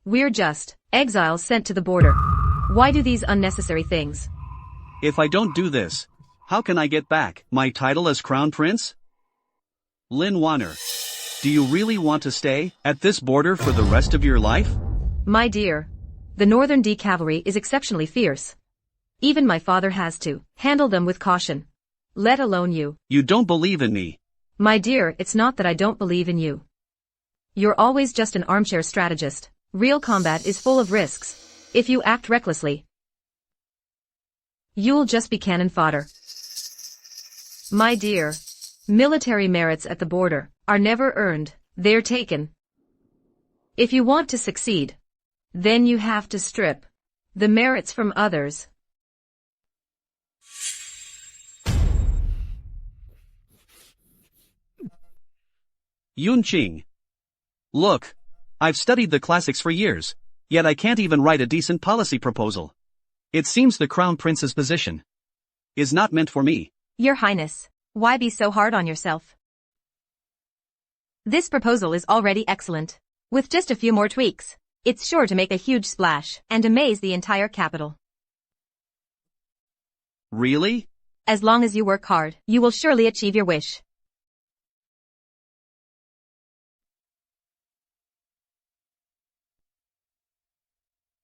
We're just exiles sent to the border. Why do these unnecessary things? If I don't do this, how can I get back my title as Crown Prince? Lin Wanner, do you really want to stay at this border for the rest of your life? My dear, the Northern D cavalry is exceptionally fierce. Even my father has to handle them with caution. Let alone you. You don't believe in me. My dear, it's not that I don't believe in you. You're always just an armchair strategist. Real combat is full of risks. If you act recklessly, you'll just be cannon fodder. My dear, military merits at the border are never earned, they're taken. If you want to succeed, then you have to strip the merits from others. Yunqing. Look, I've studied the classics for years, yet I can't even write a decent policy proposal. It seems the Crown Prince's position is not meant for me. Your Highness, why be so hard on yourself? This proposal is already excellent. With just a few more tweaks, it's sure to make a huge splash and amaze the entire capital. Really? As long as you work hard, you will surely achieve your wish.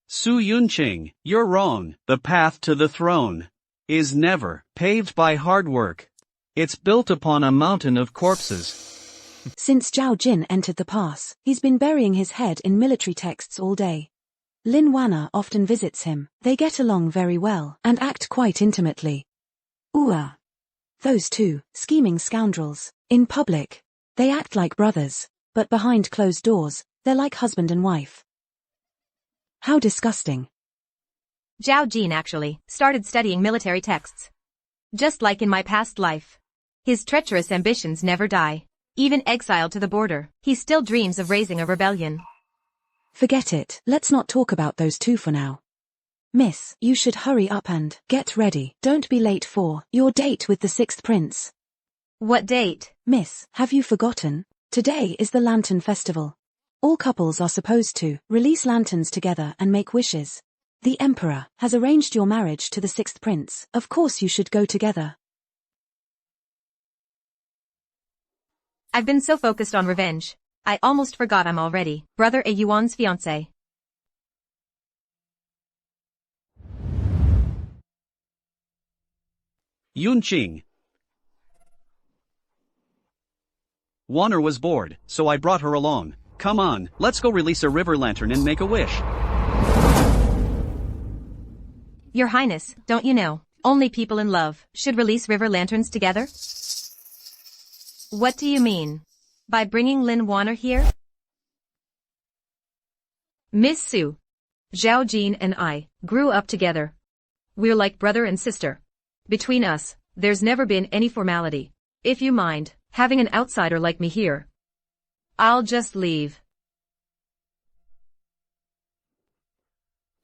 Su Yunqing, you're wrong. The path to the throne is never paved by hard work. It's built upon a mountain of corpses. Since Zhao Jin entered the pass, he's been burying his head in military texts all day. Lin Wanner often visits him. They get along very well and act quite intimately. Ooh. Those two, scheming scoundrels. In public, they act like brothers, but behind closed doors, they're like husband and wife. How disgusting. Zhao Jin actually started studying military texts. Just like in my past life. His treacherous ambitions never die. Even exiled to the border, he still dreams of raising a rebellion. Forget it, let's not talk about those two for now. Miss, you should hurry up and get ready. Don't be late for your date with the sixth prince. What date? Miss, have you forgotten? Today is the Lantern Festival. All couples are supposed to release lanterns together and make wishes. The Emperor has arranged your marriage to the sixth prince. Of course you should go together. I've been so focused on revenge, I almost forgot I'm already Brother A Yuan's fiancé. Yunqing. Wanner was bored, so I brought her along. Come on, let's go release a river lantern and make a wish. Your Highness, don't you know, only people in love should release river lanterns together? What do you mean? By bringing Lin Wanner here? Miss Su, Zhao Jin and I grew up together. We're like brother and sister. Between us, there's never been any formality. If you mind having an outsider like me here, I'll just leave.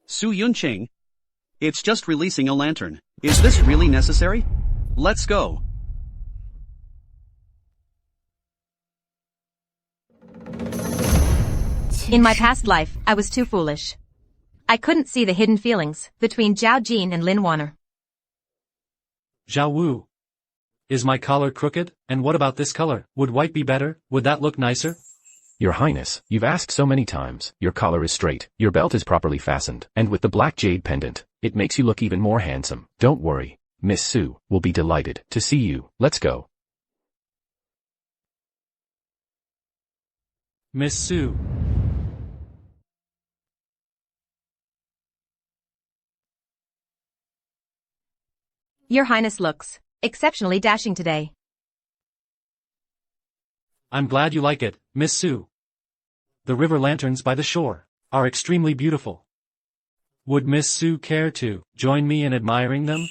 Su Yunqing. It's just releasing a lantern. Is this really necessary? Let's go. In my past life, I was too foolish. I couldn't see the hidden feelings between Zhao Jin and Lin Wanner. Zhao Wu. Is my collar crooked? And what about this color? Would white be better? Would that look nicer? Your Highness, you've asked so many times. Your collar is straight, your belt is properly fastened, and with the black jade pendant, it makes you look even more handsome. Don't worry, Miss Su will be delighted to see you. Let's go. Miss Su. Your Highness looks exceptionally dashing today. I'm glad you like it, Miss Su. The river lanterns by the shore are extremely beautiful. Would Miss Su care to join me in admiring them?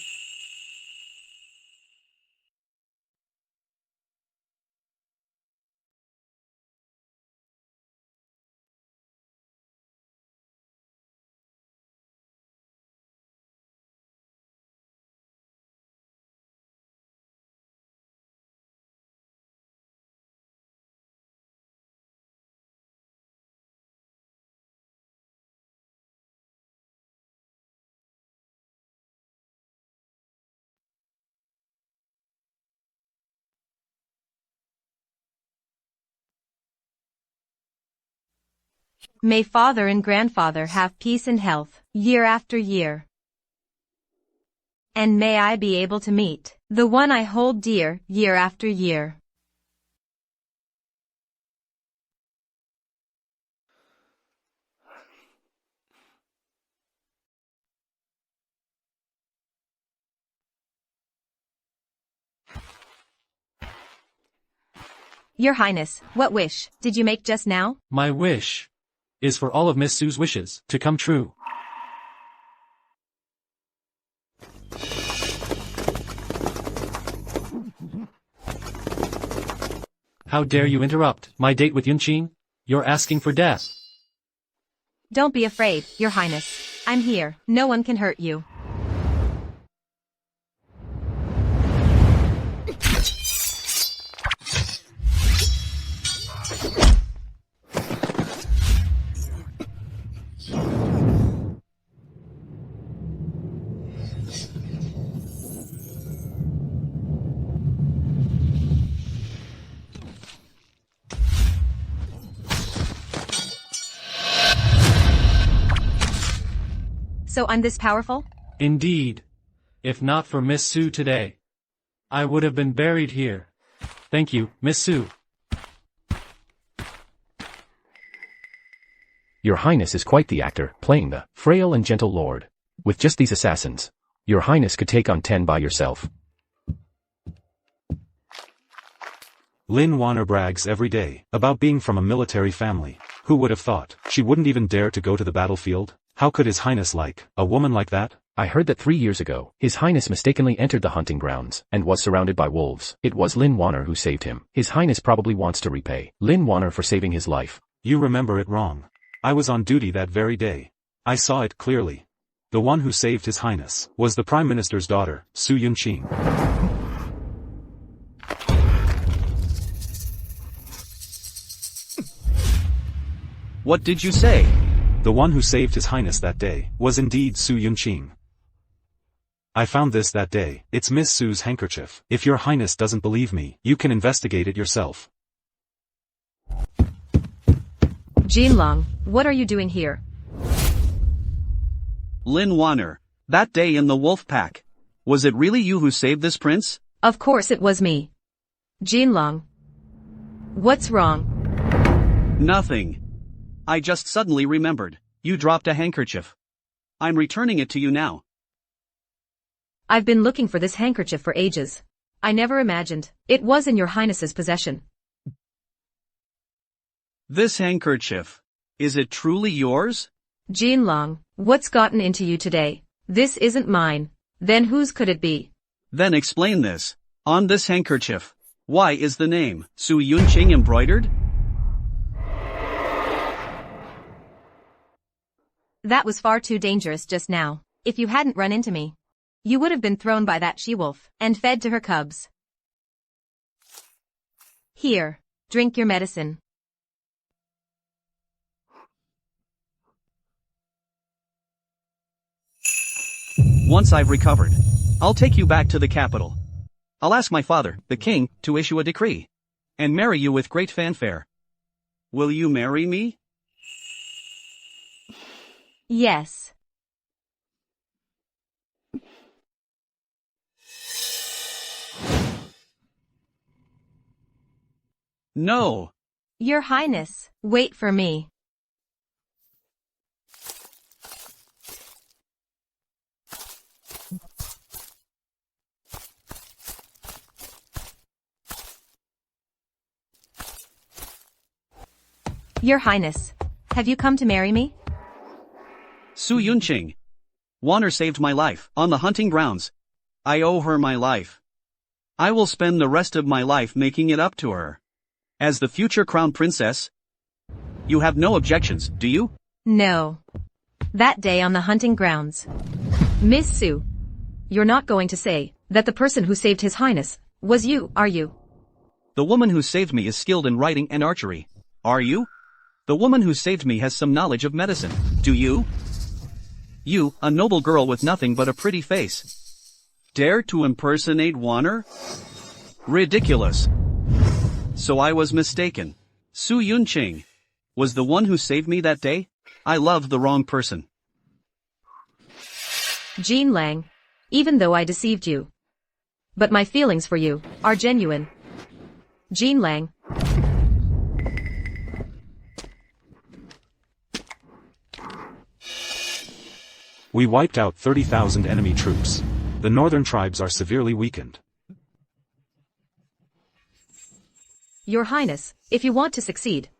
May father and grandfather have peace and health, year after year. And may I be able to meet the one I hold dear, year after year. Your Highness, what wish did you make just now? My wish is for all of Miss Su's wishes to come true. How dare you interrupt my date with Yunqing? You're asking for death. Don't be afraid, Your Highness. I'm here. No one can hurt you. So I'm this powerful? Indeed. If not for Miss Sue today, I would have been buried here. Thank you, Miss Sue. Your Highness is quite the actor, playing the frail and gentle lord. With just these assassins, Your Highness could take on 10 by yourself. Lynn Warner brags every day about being from a military family. Who would have thought? She wouldn't even dare to go to the battlefield? How could His Highness like a woman like that? I heard that 3 years ago, His Highness mistakenly entered the hunting grounds and was surrounded by wolves. It was Lynn Warner who saved him. His Highness probably wants to repay Lynn Warner for saving his life. You remember it wrong. I was on duty that very day. I saw it clearly. The one who saved His Highness was the Prime Minister's daughter, Su Yunqing. What did you say? The one who saved His Highness that day was indeed Su Yunqing. I found this that day. It's Miss Sue's handkerchief. If Your Highness doesn't believe me, you can investigate it yourself. Jinlong, what are you doing here? Lin Warner, that day in the wolf pack. Was it really you who saved this prince? Of course it was me. Jinlong. What's wrong? Nothing. I just suddenly remembered. You dropped a handkerchief. I'm returning it to you now. I've been looking for this handkerchief for ages. I never imagined it was in Your Highness's possession. This handkerchief. Is it truly yours? Jinlong, what's gotten into you today? This isn't mine. Then whose could it be? Then explain this. On this handkerchief, why is the name Su Yunqing embroidered? That was far too dangerous just now. If you hadn't run into me, you would have been thrown by that she-wolf and fed to her cubs. Here, drink your medicine. Once I've recovered, I'll take you back to the capital. I'll ask my father, the king, to issue a decree and marry you with great fanfare. Will you marry me? Yes. No. Your Highness, wait for me. Your Highness, have you come to marry me? Su Yunqing. Warner saved my life on the hunting grounds. I owe her my life. I will spend the rest of my life making it up to her. As the future crown princess, you have no objections, do you? No. That day on the hunting grounds. Miss Sue, you're not going to say that the person who saved His Highness was you, are you? The woman who saved me is skilled in riding and archery. Are you? The woman who saved me has some knowledge of medicine. Do you? You, a noble girl with nothing but a pretty face, dare to impersonate Warner? Ridiculous. So I was mistaken. Su Yunqing was the one who saved me that day? I loved the wrong person. Jinlang, even though I deceived you, but my feelings for you are genuine. Jinlang. We wiped out 30,000 enemy troops. The northern tribes are severely weakened. Your Highness, if you want to succeed,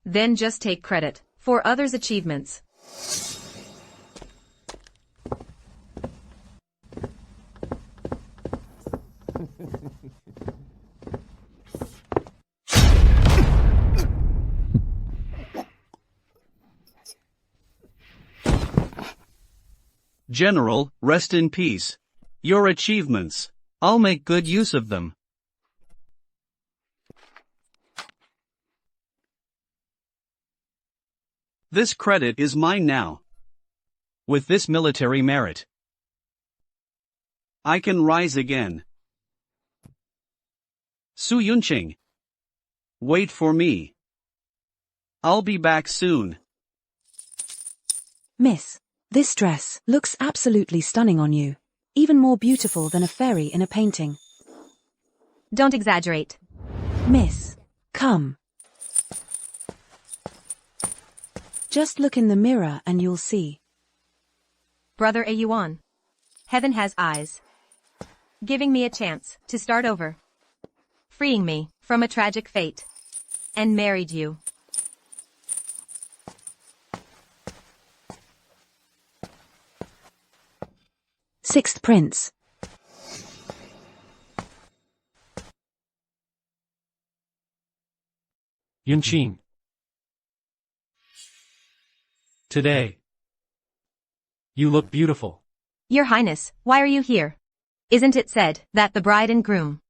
then just take credit for others' achievements. General, rest in peace. Your achievements. I'll make good use of them. This credit is mine now. With this military merit, I can rise again. Su Yunqing. Wait for me. I'll be back soon. Miss, This dress looks absolutely stunning on you. Even more beautiful than a fairy in a painting. Don't exaggerate. Miss, come. Just look in the mirror and you'll see. Brother Ayuan. Heaven has eyes. Giving me a chance to start over. Freeing me from a tragic fate. And married you. Sixth Prince. Yunqing. Today. You look beautiful. Your Highness, why are you here? Isn't it said that the bride and groom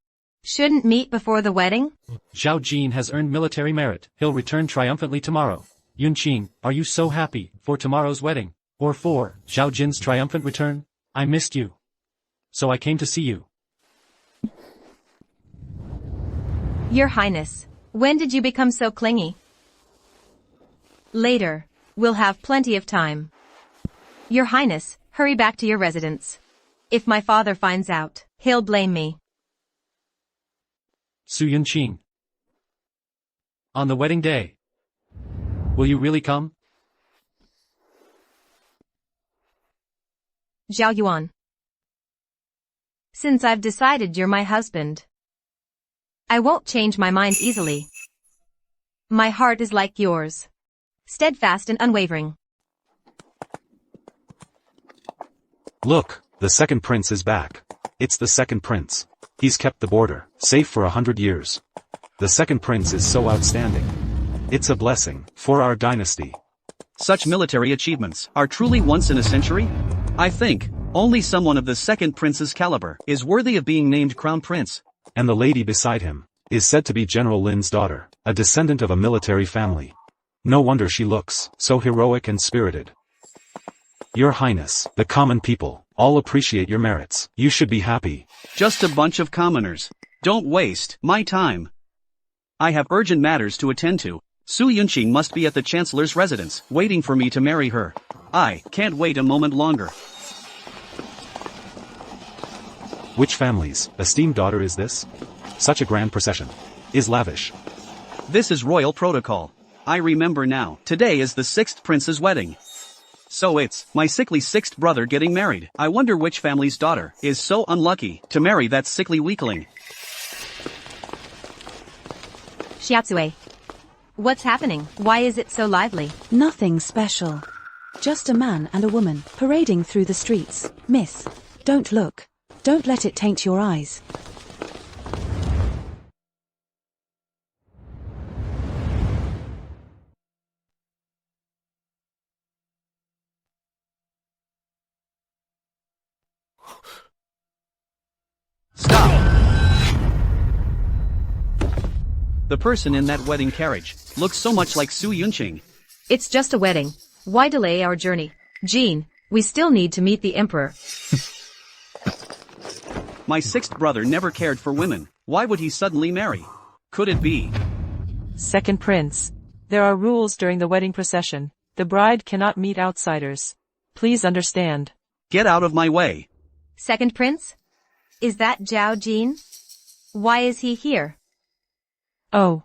shouldn't meet before the wedding? Zhao Jin has earned military merit. He'll return triumphantly tomorrow. Yunqing, are you so happy for tomorrow's wedding? Or for Zhao Jin's triumphant return? I missed you. So I came to see you. Your Highness, when did you become so clingy? Later. We'll have plenty of time. Your Highness, hurry back to your residence. If my father finds out, he'll blame me. Su Yunqing. On the wedding day. Will you really come? Zhao Yuan. Since I've decided you're my husband, I won't change my mind easily. My heart is like yours. Steadfast and unwavering. Look, the second prince is back. It's the second prince. He's kept the border safe for 100 years. The second prince is so outstanding. It's a blessing for our dynasty. Such military achievements are truly once in a century? I think only someone of the second prince's caliber is worthy of being named crown prince. And the lady beside him is said to be General Lin's daughter, a descendant of a military family. No wonder she looks so heroic and spirited. Your Highness, the common people all appreciate your merits. You should be happy. Just a bunch of commoners. Don't waste my time. I have urgent matters to attend to. Su Yunqing must be at the Chancellor's residence, waiting for me to marry her. I can't wait a moment longer. Which family's esteemed daughter is this? Such a grand procession. Is lavish. This is royal protocol. I remember now. Today is the sixth prince's wedding. So it's my sickly sixth brother getting married. I wonder which family's daughter is so unlucky to marry that sickly weakling. Xiaotsue. What's happening? Why is it so lively? Nothing special. Just a man and a woman parading through the streets. Miss, don't look. Don't let it taint your eyes. The person in that wedding carriage looks so much like Su Yunqing. It's just a wedding. Why delay our journey? Jean, we still need to meet the Emperor. My sixth brother never cared for women. Why would he suddenly marry? Could it be? Second Prince. There are rules during the wedding procession. The bride cannot meet outsiders. Please understand. Get out of my way. Second Prince? Is that Zhao Jin? Why is he here? Oh.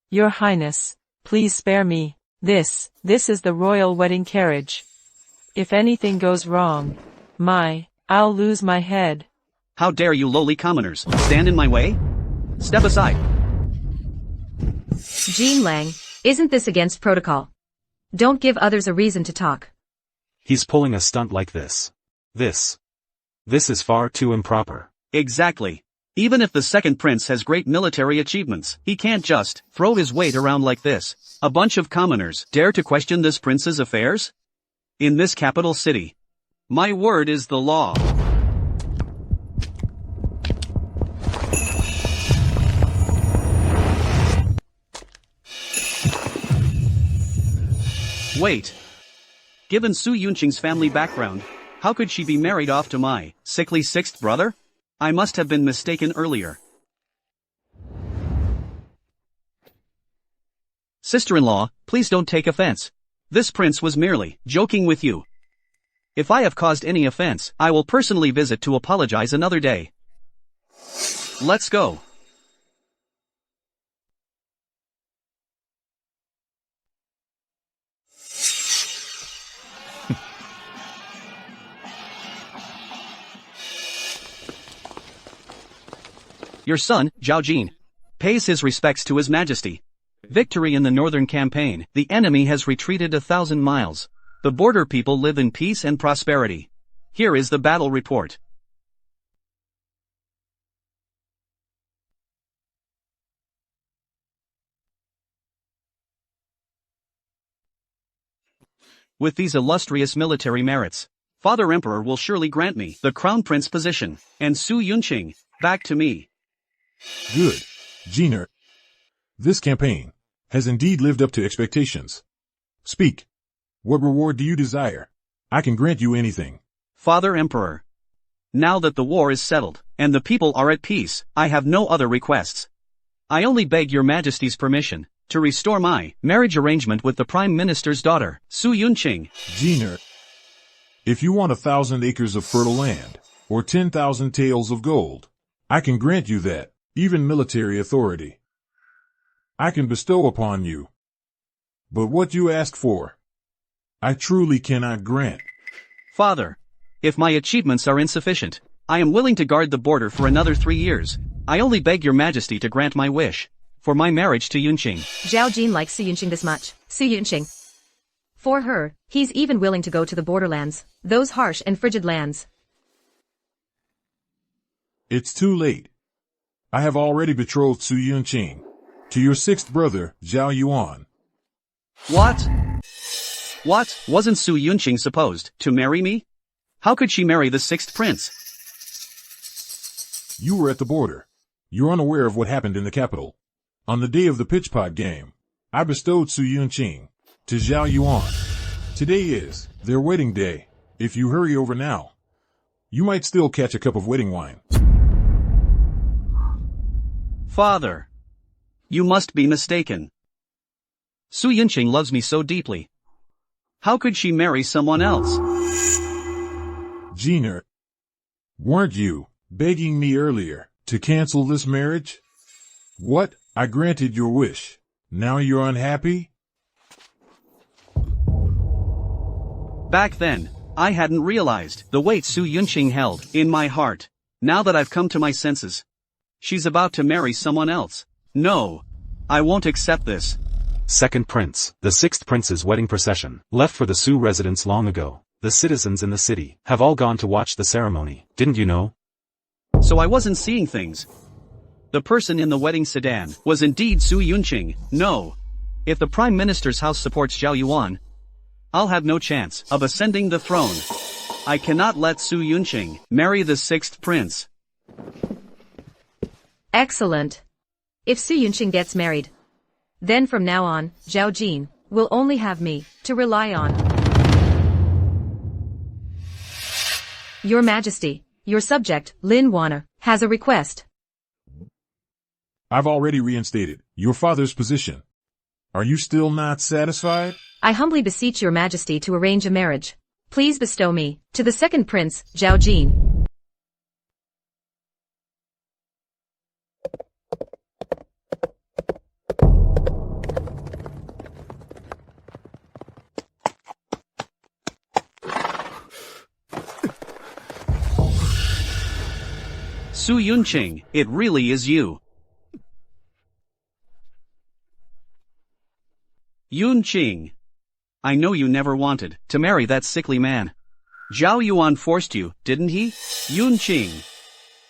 Your Highness, please spare me. This is the royal wedding carriage. If anything goes wrong, I'll lose my head. How dare you lowly commoners stand in my way? Step aside. Jean Lang, isn't this against protocol? Don't give others a reason to talk. He's pulling a stunt like this. This is far too improper. Exactly. Even if the second prince has great military achievements, he can't just throw his weight around like this. A bunch of commoners dare to question this prince's affairs? In this capital city. My word is the law. Wait. Given Su Yunqing's family background, how could she be married off to my sickly sixth brother? I must have been mistaken earlier. Sister-in-law, please don't take offense. This prince was merely joking with you. If I have caused any offense, I will personally visit to apologize another day. Let's go. Your son, Zhao Jin, pays his respects to His Majesty. Victory in the northern campaign. The enemy has retreated 1,000 miles. The border people live in peace and prosperity. Here is the battle report. With these illustrious military merits, Father Emperor will surely grant me the Crown Prince position, and Su Yunqing, back to me. Good. Jiner. This campaign has indeed lived up to expectations. Speak. What reward do you desire? I can grant you anything. Father Emperor. Now that the war is settled, and the people are at peace, I have no other requests. I only beg your Majesty's permission to restore my marriage arrangement with the Prime Minister's daughter, Su Yunqing. Jiner. If you want 1,000 acres of fertile land, or 10,000 taels of gold, I can grant you that, even military authority. I can bestow upon you. But what you ask for, I truly cannot grant. Father, if my achievements are insufficient, I am willing to guard the border for another 3 years. I only beg your Majesty to grant my wish for my marriage to Yunqing. Zhao Jin likes Su Yunqing this much. Su Yunqing. For her, he's even willing to go to the borderlands, those harsh and frigid lands. It's too late. I have already betrothed Su Yunqing to your 6th brother, Zhao Yuan. What? What? Wasn't Su Yunqing supposed to marry me? How could she marry the 6th prince? You were at the border. You're unaware of what happened in the capital. On the day of the pitch pot game, I bestowed Su Yunqing to Zhao Yuan. Today is their wedding day. If you hurry over now, you might still catch a cup of wedding wine. Father, you must be mistaken. Su Yunqing loves me so deeply. How could she marry someone else? Jiner, weren't you begging me earlier to cancel this marriage? What? I granted your wish. Now you're unhappy? Back then, I hadn't realized the weight Su Yunqing held in my heart. Now that I've come to my senses, she's about to marry someone else. No, I won't accept this. Second Prince. The 6th Prince's wedding procession left for the Su residence long ago. The citizens in the city have all gone to watch the ceremony. Didn't you know? So I wasn't seeing things. The person in the wedding sedan was indeed Su Yunqing. No. If the Prime Minister's house supports Zhao Yuan, I'll have no chance of ascending the throne. I cannot let Su Yunqing marry the 6th prince. Excellent. If Su Yunqing gets married, then from now on, Zhao Jin will only have me to rely on. Your Majesty, your subject, Lin Wana, has a request. I've already reinstated your father's position. Are you still not satisfied? I humbly beseech your Majesty to arrange a marriage. Please bestow me to the 2nd Prince, Zhao Jin. Su Yunqing, it really is you. Yunqing. I know you never wanted to marry that sickly man. Zhao Yuan forced you, didn't he? Yunqing.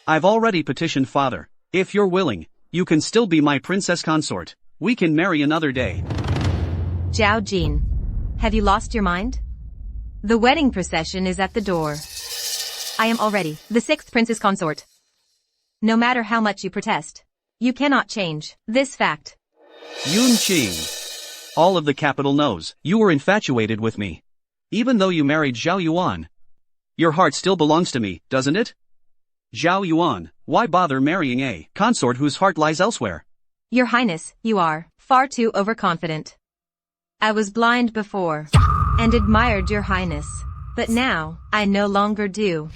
I've already petitioned father. If you're willing, you can still be my princess consort. We can marry another day. Zhao Jin, have you lost your mind? The wedding procession is at the door. I am already the 6th prince's consort. No matter how much you protest, you cannot change this fact. Yunqing. All of the capital knows you were infatuated with me. Even though you married Zhao Yuan, your heart still belongs to me, doesn't it? Zhao Yuan, why bother marrying a consort whose heart lies elsewhere? Your Highness, you are far too overconfident. I was blind before and admired your Highness. But now, I no longer do.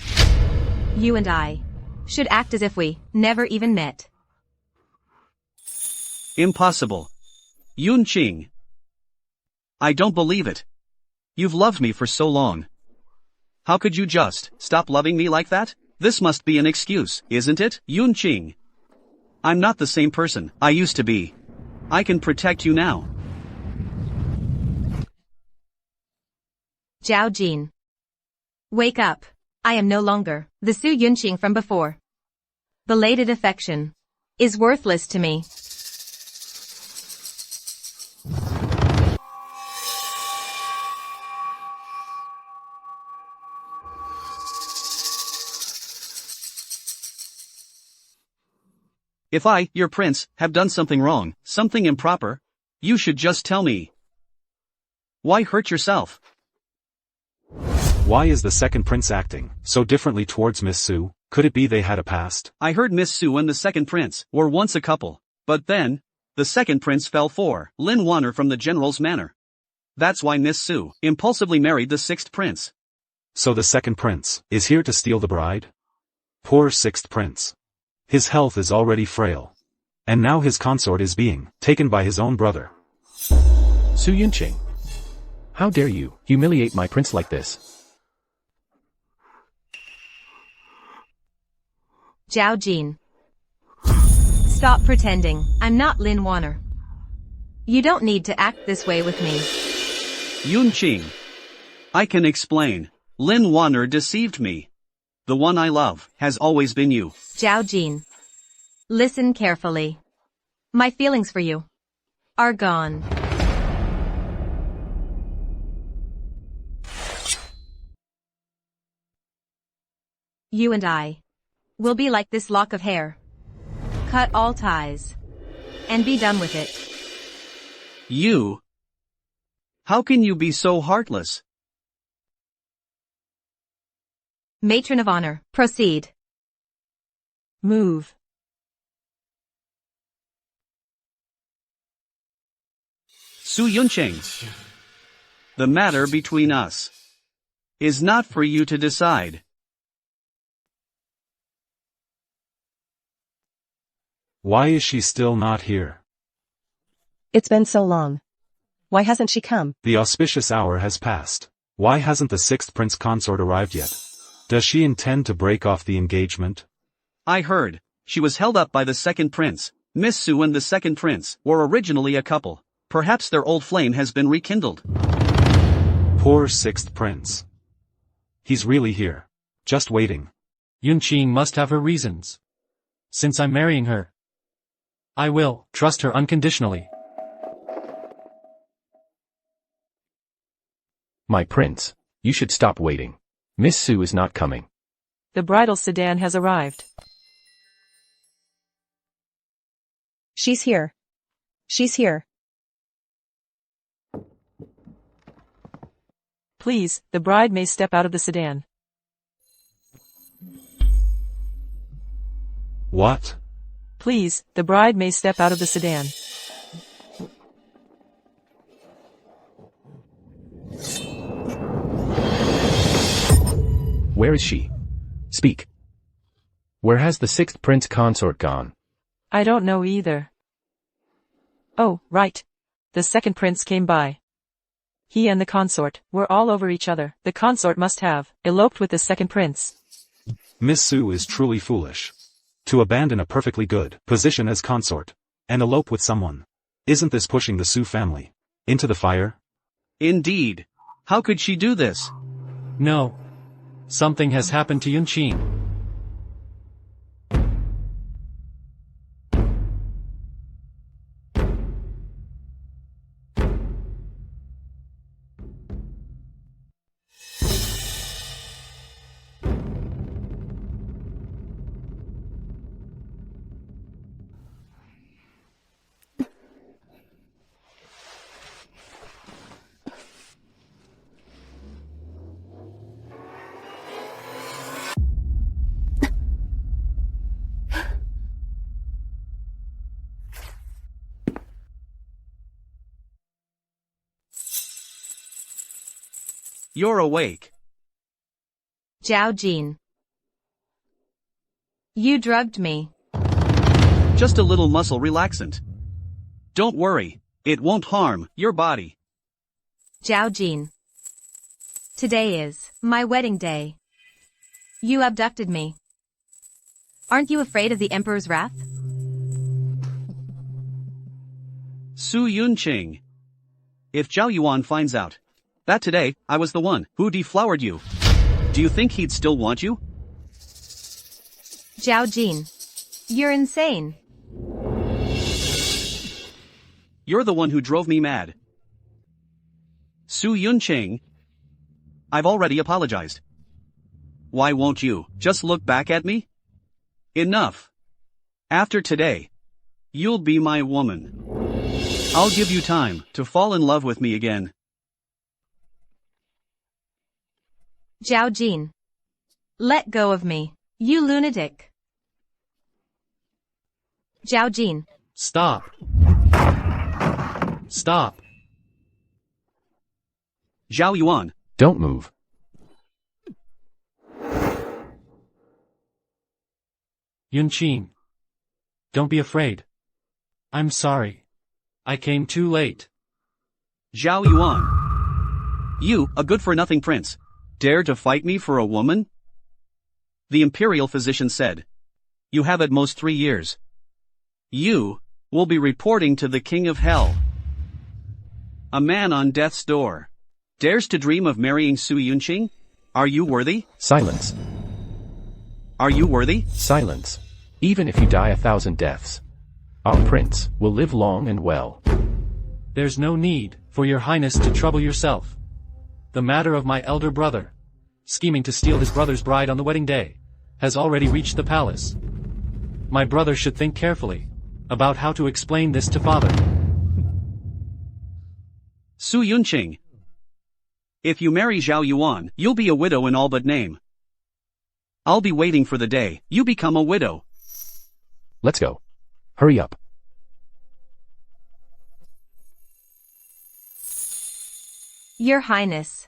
You and I should act as if we never even met. Impossible. Yunqing. I don't believe it. You've loved me for so long. How could you just stop loving me like that? This must be an excuse, isn't it, Yunqing? I'm not the same person I used to be. I can protect you now. Zhao Jin. Wake up. I am no longer the Su Yunqing from before. Belated affection is worthless to me. If I, your prince, have done something wrong, something improper, you should just tell me. Why hurt yourself? Why is the second prince acting so differently towards Miss Su? Could it be they had a past? I heard Miss Su and the second prince were once a couple, but then, the second prince fell for Lin Wanner from the general's manor. That's why Miss Su impulsively married the sixth prince. So the second prince is here to steal the bride? Poor sixth prince. His health is already frail. And now his consort is being taken by his own brother. Su Yunqing. How dare you humiliate my prince like this? Zhao Jin. Stop pretending I'm not Lin Wanner. You don't need to act this way with me. Yunqing. I can explain. Lin Wanner deceived me. The one I love has always been you. Zhao Jin. Listen carefully. My feelings for you are gone. You and I will be like this lock of hair. Cut all ties and be done with it. You? How can you be so heartless? Matron of honor, proceed. Move. Su Yunqing. The matter between us is not for you to decide. Why is she still not here? It's been so long. Why hasn't she come? The auspicious hour has passed. Why hasn't the sixth prince consort arrived yet? Does she intend to break off the engagement? I heard she was held up by the second prince. Miss Su and the second prince were originally a couple. Perhaps their old flame has been rekindled. Poor sixth prince. He's really here. Just waiting. Yunqing must have her reasons. Since I'm marrying her, I will trust her unconditionally. My prince, you should stop waiting. Miss Su is not coming. The bridal sedan has arrived. She's here. She's here. Please, the bride may step out of the sedan. What? Please, the bride may step out of the sedan. Where is she? Speak. Where has the sixth prince consort gone? I don't know either. Oh, right. The second prince came by. He and the consort were all over each other. The consort must have eloped with the second prince. Miss Su is truly foolish. To abandon a perfectly good position as consort and elope with someone. Isn't this pushing the Su family into the fire? Indeed. How could she do this? No. Something has happened to Yunqing. You're awake. Zhao Jin. You drugged me. Just a little muscle relaxant. Don't worry, it won't harm your body. Zhao Jin. Today is my wedding day. You abducted me. Aren't you afraid of the Emperor's wrath? Su Yunqing. If Zhao Yuan finds out that today I was the one who deflowered you, do you think he'd still want you? Zhao Jin. You're insane. You're the one who drove me mad. Su Yunqing. I've already apologized. Why won't you just look back at me? Enough. After today, you'll be my woman. I'll give you time to fall in love with me again. Zhao Jin. Let go of me, you lunatic. Zhao Jin. Stop. Stop. Zhao Yuan. Don't move. Yunqing. Don't be afraid. I'm sorry. I came too late. Zhao Yuan. You, a good-for-nothing prince, dare to fight me for a woman? The Imperial physician said. You have at most 3 years. You will be reporting to the King of Hell. A man on death's door dares to dream of marrying Su Yunqing? Are you worthy? Silence. Are you worthy? Silence. Even if you die 1,000 deaths, our prince will live long and well. There's no need for your highness to trouble yourself. The matter of my elder brother, scheming to steal his brother's bride on the wedding day, has already reached the palace. My brother should think carefully about how to explain this to father. Su Yunqing. If you marry Zhao Yuan, you'll be a widow in all but name. I'll be waiting for the day you become a widow. Let's go. Hurry up. Your Highness.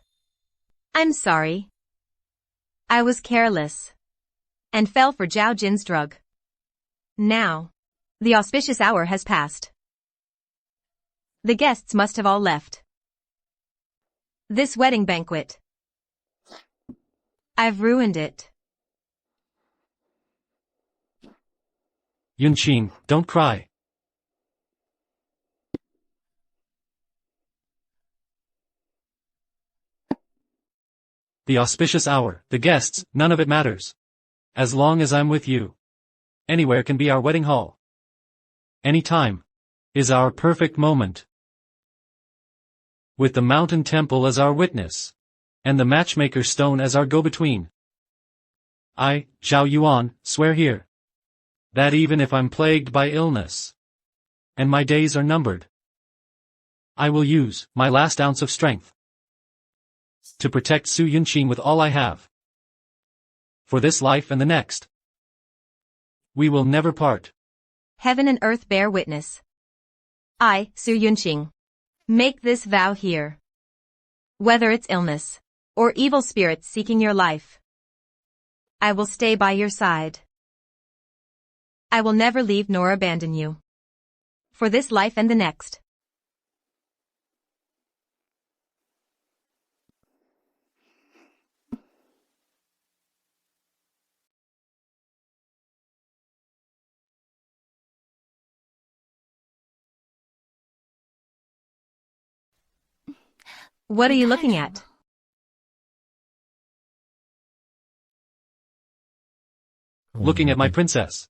I'm sorry. I was careless. And fell for Zhao Jin's drug. Now, the auspicious hour has passed. The guests must have all left. This wedding banquet. I've ruined it. Yunqing, don't cry. The auspicious hour, the guests, none of it matters. As long as I'm with you. Anywhere can be our wedding hall. Any time is our perfect moment. With the mountain temple as our witness, and the matchmaker stone as our go-between. I, Zhao Yuan, swear here that even if I'm plagued by illness, and my days are numbered, I will use my last ounce of strength to protect Su Yunqing with all I have. For this life and the next, we will never part. Heaven and earth bear witness. I, Su Yunqing, make this vow here. Whether it's illness, or evil spirits seeking your life, I will stay by your side. I will never leave nor abandon you. For this life and the next. What are you looking at? Looking at my princess.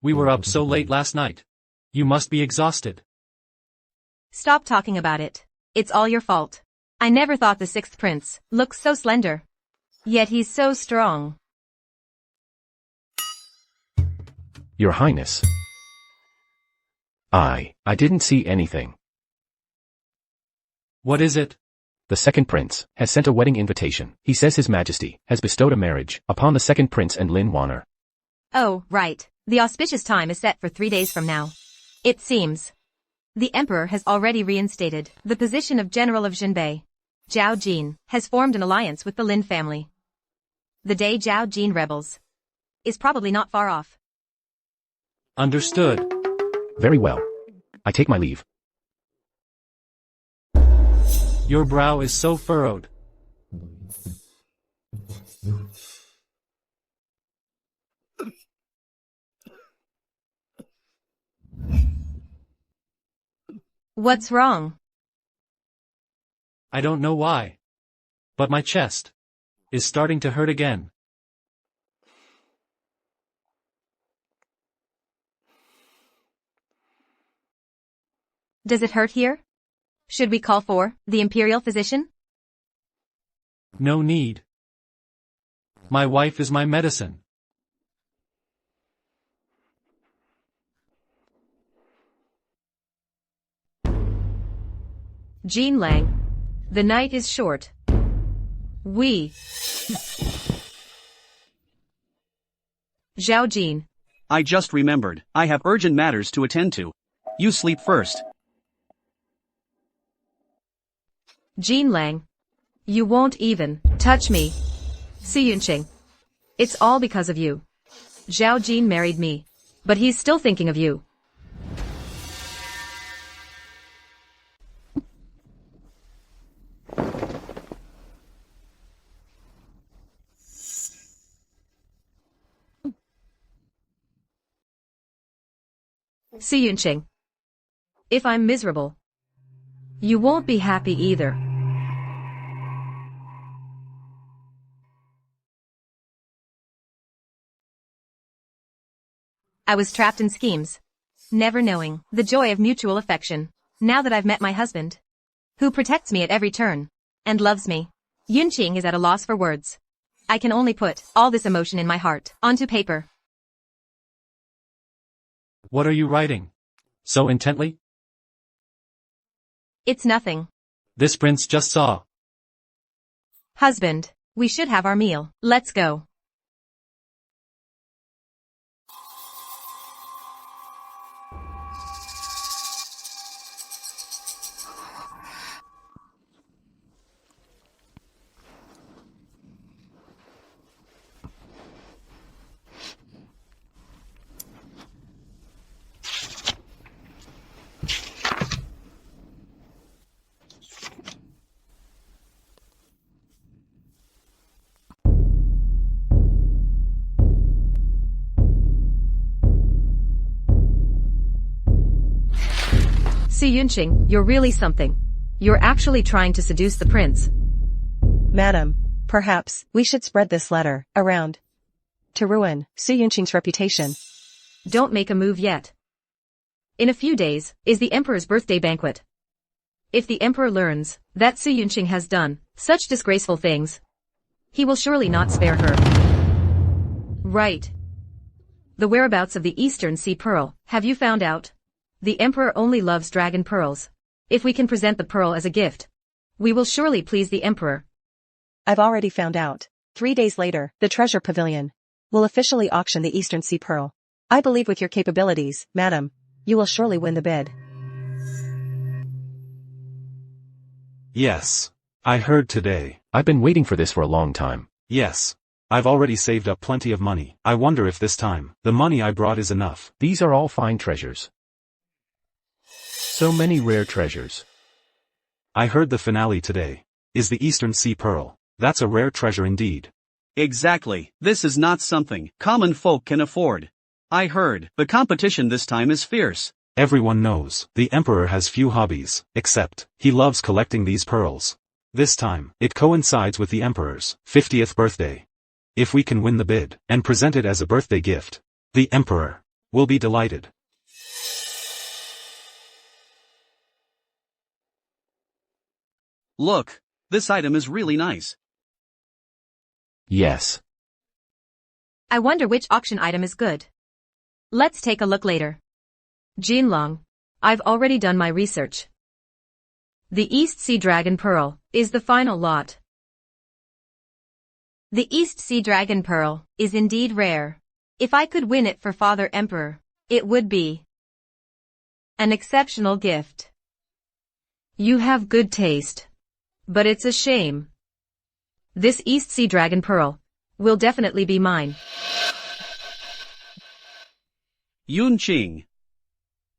We were up so late last night. You must be exhausted. Stop talking about it. It's all your fault. I never thought the sixth prince looked so slender. Yet he's so strong. Your Highness. I didn't see anything. What is it? The second prince has sent a wedding invitation. He says His Majesty has bestowed a marriage upon the second prince and Lin Wanner. Oh, right. The auspicious time is set for 3 days from now. It seems The emperor has already reinstated the position of general of Jinbei. Zhao Jin has formed an alliance with the Lin family. The day Zhao Jin rebels is probably not far off. Understood. Very well. I take my leave. Your brow is so furrowed. What's wrong? I don't know why. But my chest is starting to hurt again. Does it hurt here? Should we call for the Imperial physician? No need. My wife is my medicine. Jean Lang. The night is short. Zhao Jin. I just remembered, I have urgent matters to attend to. You sleep first. Jean Lang. You won't even touch me. Si Yunqing. It's all because of you. Zhao Jin married me. But he's still thinking of you. Si Yunqing. If I'm miserable, you won't be happy either. I was trapped in schemes, never knowing the joy of mutual affection. Now that I've met my husband, who protects me at every turn, and loves me, Yunqing is at a loss for words. I can only put all this emotion in my heart onto paper. What are you writing? So intently? It's nothing. This prince just saw. Husband, we should have our meal. Let's go. Si Yunqing, you're really something. You're actually trying to seduce the prince. Madam, perhaps we should spread this letter around to ruin Su Yunqing's reputation. Don't make a move yet. In a few days is the emperor's birthday banquet. If the emperor learns that Su Yunqing has done such disgraceful things, he will surely not spare her. Right. The whereabouts of the Eastern Sea Pearl, have you found out? The emperor only loves dragon pearls. If we can present the pearl as a gift, we will surely please the emperor. I've already found out. 3 days later, the treasure pavilion will officially auction the Eastern Sea Pearl. I believe with your capabilities, madam, you will surely win the bid. Yes. I heard today. I've been waiting for this for a long time. Yes. I've already saved up plenty of money. I wonder if this time, the money I brought is enough. These are all fine treasures. So many rare treasures. I heard the finale today is the Eastern Sea Pearl. That's a rare treasure indeed. Exactly, this is not something common folk can afford. I heard, the competition this time is fierce. Everyone knows, the Emperor has few hobbies, except, he loves collecting these pearls. This time, it coincides with the Emperor's 50th birthday. If we can win the bid, and present it as a birthday gift, the Emperor will be delighted. Look, this item is really nice. Yes. I wonder which auction item is good. Let's take a look later. Jinlong, I've already done my research. The East Sea Dragon Pearl is the final lot. The East Sea Dragon Pearl is indeed rare. If I could win it for Father Emperor, it would be An exceptional gift. You have good taste. But it's a shame. This East Sea Dragon Pearl will definitely be mine. Yunqing.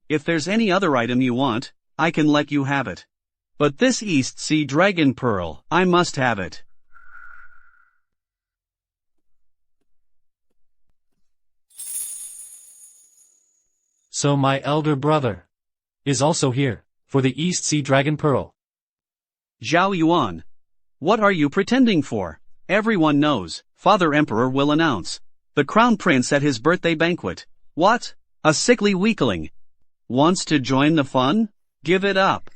If there's any other item you want, I can let you have it. But this East Sea Dragon Pearl, I must have it. So my elder brother is also here for the East Sea Dragon Pearl. Zhao Yuan. What are you pretending for? Everyone knows, Father Emperor will announce. The Crown Prince at his birthday banquet. What? A sickly weakling. Wants to join the fun? Give it up.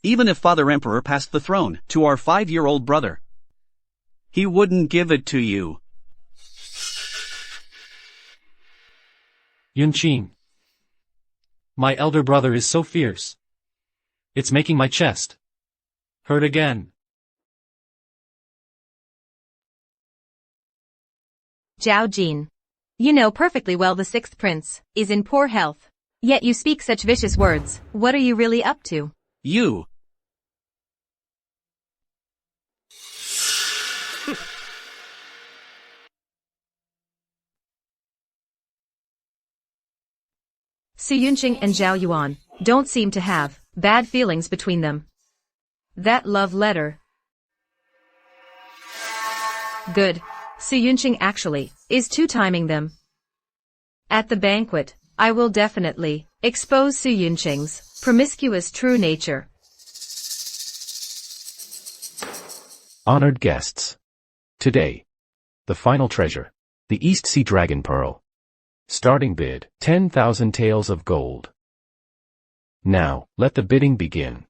Even if Father Emperor passed the throne to our 5-year-old brother, he wouldn't give it to you. Yunqing. My elder brother is so fierce. It's making my chest hurt again. Zhao Jin. You know perfectly well the 6th prince is in poor health. Yet you speak such vicious words. What are you really up to? You. Su Yunqing and Zhao Yuan don't seem to have bad feelings between them. That love letter. Good. Su Yunqing actually is two-timing them. At the banquet, I will definitely expose Su Yunqing's promiscuous true nature. Honored guests. Today, the final treasure, the East Sea Dragon Pearl. Starting bid, 10,000 taels of gold. Now, let the bidding begin.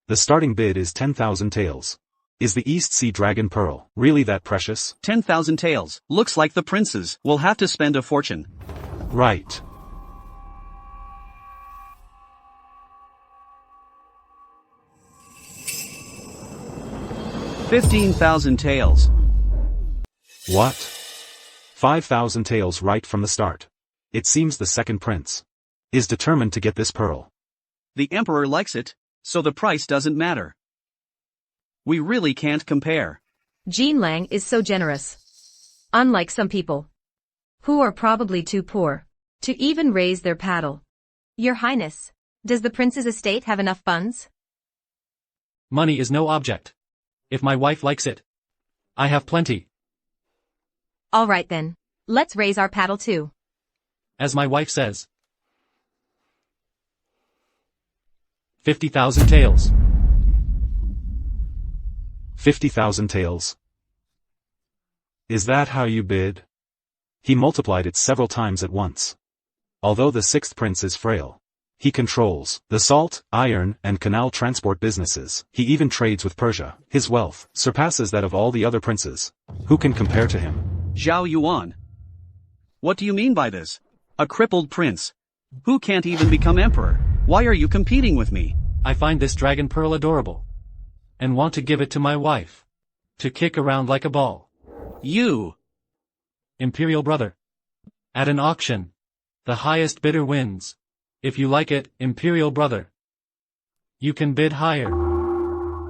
The starting bid is 10,000 taels. Is the East Sea Dragon Pearl really that precious? 10,000 taels. Looks like the princes will have to spend a fortune. Right. $15,000 taels. What? 5,000 taels right from the start. It seems the second prince is determined to get this pearl. The emperor likes it, so the price doesn't matter. We really can't compare. Jean Lang is so generous. Unlike some people, who are probably too poor to even raise their paddle. Your Highness, does the prince's estate have enough funds? Money is no object. If my wife likes it, I have plenty. All right then, let's raise our paddle too. As my wife says. 50,000 taels. 50,000 taels. Is that how you bid? He multiplied it several times at once. Although the 6th prince is frail, he controls the salt, iron, and canal transport businesses. He even trades with Persia. His wealth surpasses that of all the other princes. Who can compare to him? Zhao Yuan. What do you mean by this? A crippled prince who can't even become emperor. Why are you competing with me? I find this dragon pearl adorable and want to give it to my wife to kick around like a ball. You. Imperial brother. At an auction, the highest bidder wins. If you like it, Imperial brother, you can bid higher.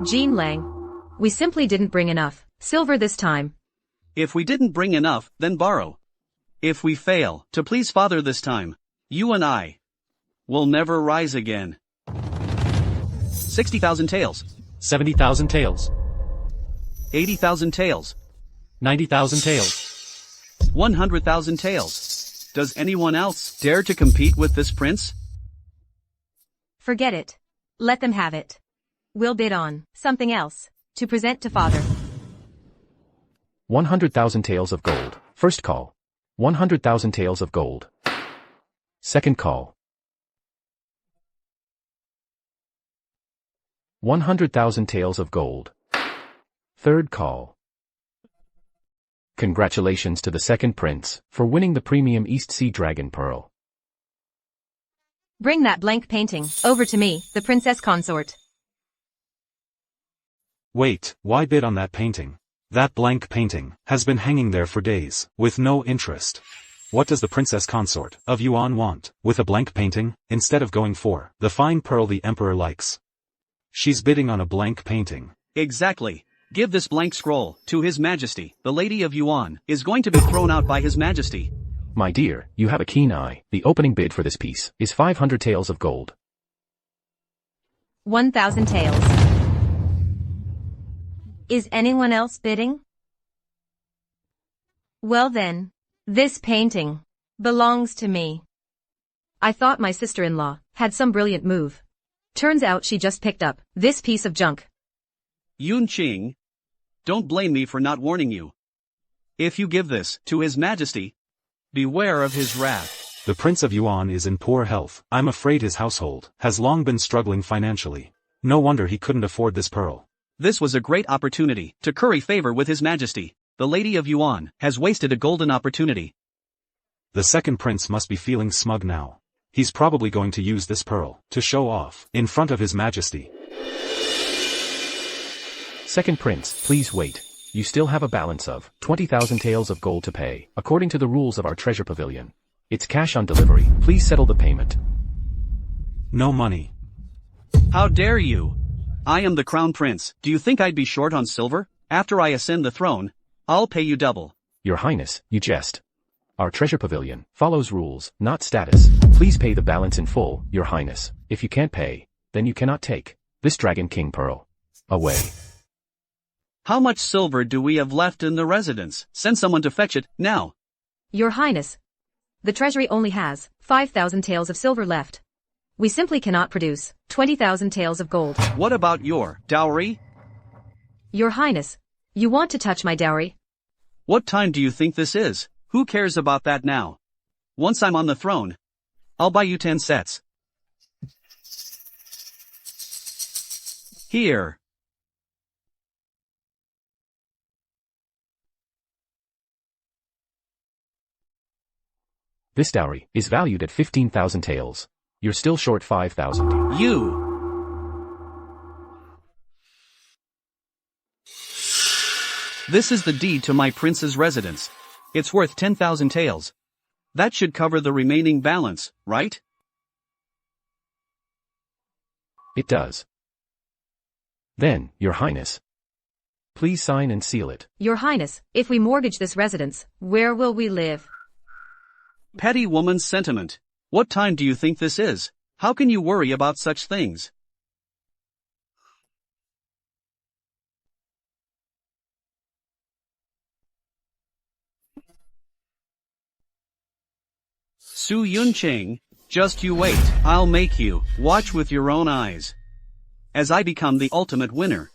Jean Lang, we simply didn't bring enough silver this time. If we didn't bring enough, then borrow. If we fail to please Father this time, you and I will never rise again. 60,000 taels. 70,000 taels. 80,000 taels. 90,000 taels. 100,000 taels. Does anyone else dare to compete with this prince? Forget it. Let them have it. We'll bid on something else to present to Father. 100,000 taels of gold. First call. 100,000 taels of gold. Second call. 100,000 taels of gold. Third call. Congratulations to the second prince for winning the premium East Sea Dragon Pearl. Bring that blank painting over to me, the princess consort. Wait, why bid on that painting? That blank painting has been hanging there for days, with no interest. What does the princess consort of Yuan want, with a blank painting, instead of going for the fine pearl the emperor likes? She's bidding on a blank painting. Exactly. Give this blank scroll to His Majesty. The Lady of Yuan is going to be thrown out by His Majesty. My dear, you have a keen eye. The opening bid for this piece is 500 taels of gold. 1,000 taels. Is anyone else bidding? Well then, this painting belongs to me. I thought my sister-in-law had some brilliant move. Turns out she just picked up this piece of junk. Yunqing, don't blame me for not warning you. If you give this to His Majesty, beware of his wrath. The Prince of Yuan is in poor health. I'm afraid his household has long been struggling financially. No wonder he couldn't afford this pearl. This was a great opportunity to curry favor with His Majesty. The Lady of Yuan has wasted a golden opportunity. The second prince must be feeling smug now. He's probably going to use this pearl to show off in front of His Majesty. Second prince, please wait. You still have a balance of 20,000 taels of gold to pay, according to the rules of our treasure pavilion. It's cash on delivery. Please settle the payment. No money. How dare you? I am the crown prince. Do you think I'd be short on silver? After I ascend the throne, I'll pay you double. Your Highness, you jest. Our treasure pavilion follows rules, not status. Please pay the balance in full, Your Highness. If you can't pay, then you cannot take this Dragon King pearl away. How much silver do we have left in the residence? Send someone to fetch it, now. Your Highness, the treasury only has 5,000 taels of silver left. We simply cannot produce 20,000 taels of gold. What about your dowry? Your Highness, you want to touch my dowry? What time do you think this is? Who cares about that now? Once I'm on the throne, I'll buy you 10 sets. Here. This dowry is valued at 15,000 taels. You're still short 5,000. You. This is the deed to my prince's residence. It's worth 10,000 taels. That should cover the remaining balance, right? It does. Then, Your Highness, please sign and seal it. Your Highness, if we mortgage this residence, where will we live? Petty woman's sentiment. What time do you think this is? How can you worry about such things? Su Yunqing, just you wait. I'll make you watch with your own eyes as I become the ultimate winner.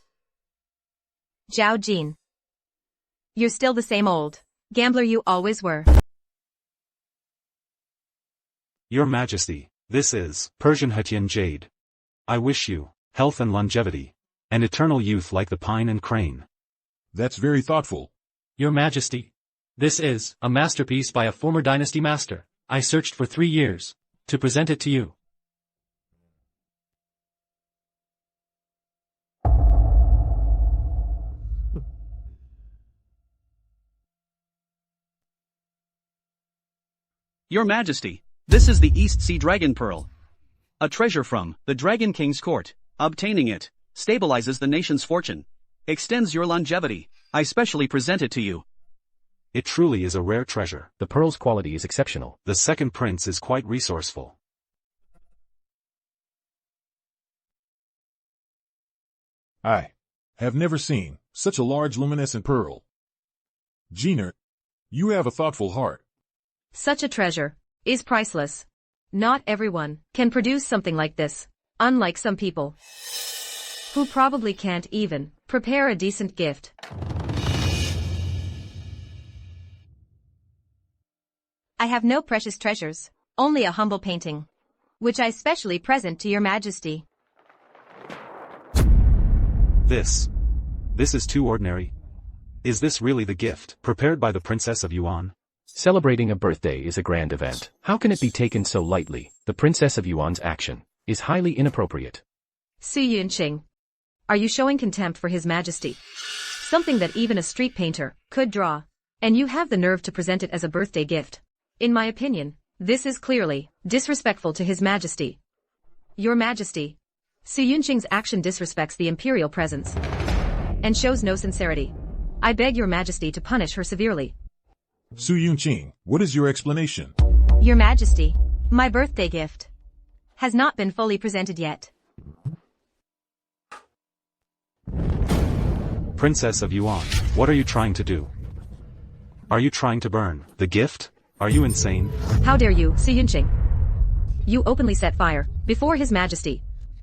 Zhao Jin. You're still the same old gambler you always were. Your Majesty, this is Persian Hetian jade. I wish you health and longevity, and eternal youth like the pine and crane. That's very thoughtful. Your Majesty, this is a masterpiece by a former dynasty master. I searched for 3 years to present it to you. Your Majesty, this is the East Sea Dragon Pearl. A treasure from the Dragon King's court. Obtaining it stabilizes the nation's fortune, extends your longevity. I specially present it to you. It truly is a rare treasure. The pearl's quality is exceptional. The second prince is quite resourceful. I have never seen such a large luminescent pearl. Gina, you have a thoughtful heart. Such a treasure is priceless. Not everyone can produce something like this, unlike some people who probably can't even prepare a decent gift. I have no precious treasures, only a humble painting, which I specially present to Your Majesty. This is too ordinary. Is this really the gift prepared by the Princess of Yuan? Celebrating a birthday is a grand event. How can it be taken so lightly? The Princess of Yuan's action is highly inappropriate. Su Yunqing, are you showing contempt for His Majesty? Something that even a street painter could draw, and you have the nerve to present it as a birthday gift. In my opinion, this is clearly disrespectful to His Majesty. Your Majesty, Su Yunqing's action disrespects the Imperial presence and shows no sincerity. I beg your Majesty to punish her severely. Su Yunqing, what is your explanation? Your Majesty, my birthday gift has not been fully presented yet. Princess of Yuan, what are you trying to do? Are you trying to burn the gift? Are you insane? How dare you, Su Yunqing? You openly set fire before His Majesty.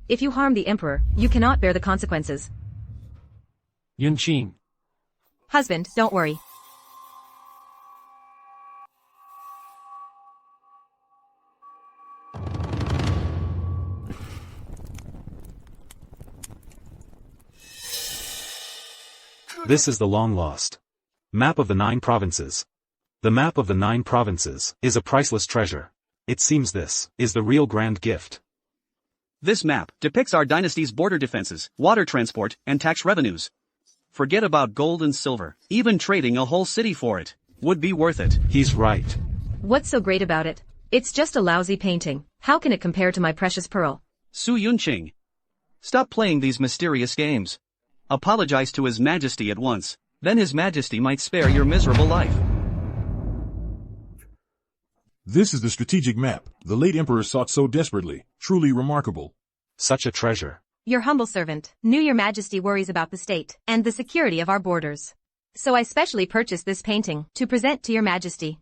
If you harm the Emperor, you cannot bear the consequences. Yunqing. Husband, don't worry. This is the long-lost map of the 9 provinces. The map of the 9 provinces is a priceless treasure. It seems this is the real grand gift. This map depicts our dynasty's border defenses, water transport, and tax revenues. Forget about gold and silver, even trading a whole city for it would be worth it. He's right. What's so great about it? It's just a lousy painting. How can it compare to my precious pearl? Su Yunqing, stop playing these mysterious games. Apologize to His Majesty at once, then His Majesty might spare your miserable life. This is the strategic map the late Emperor sought so desperately, truly remarkable. Such a treasure. Your humble servant knew your Majesty worries about the state and the security of our borders. So I specially purchased this painting to present to your Majesty.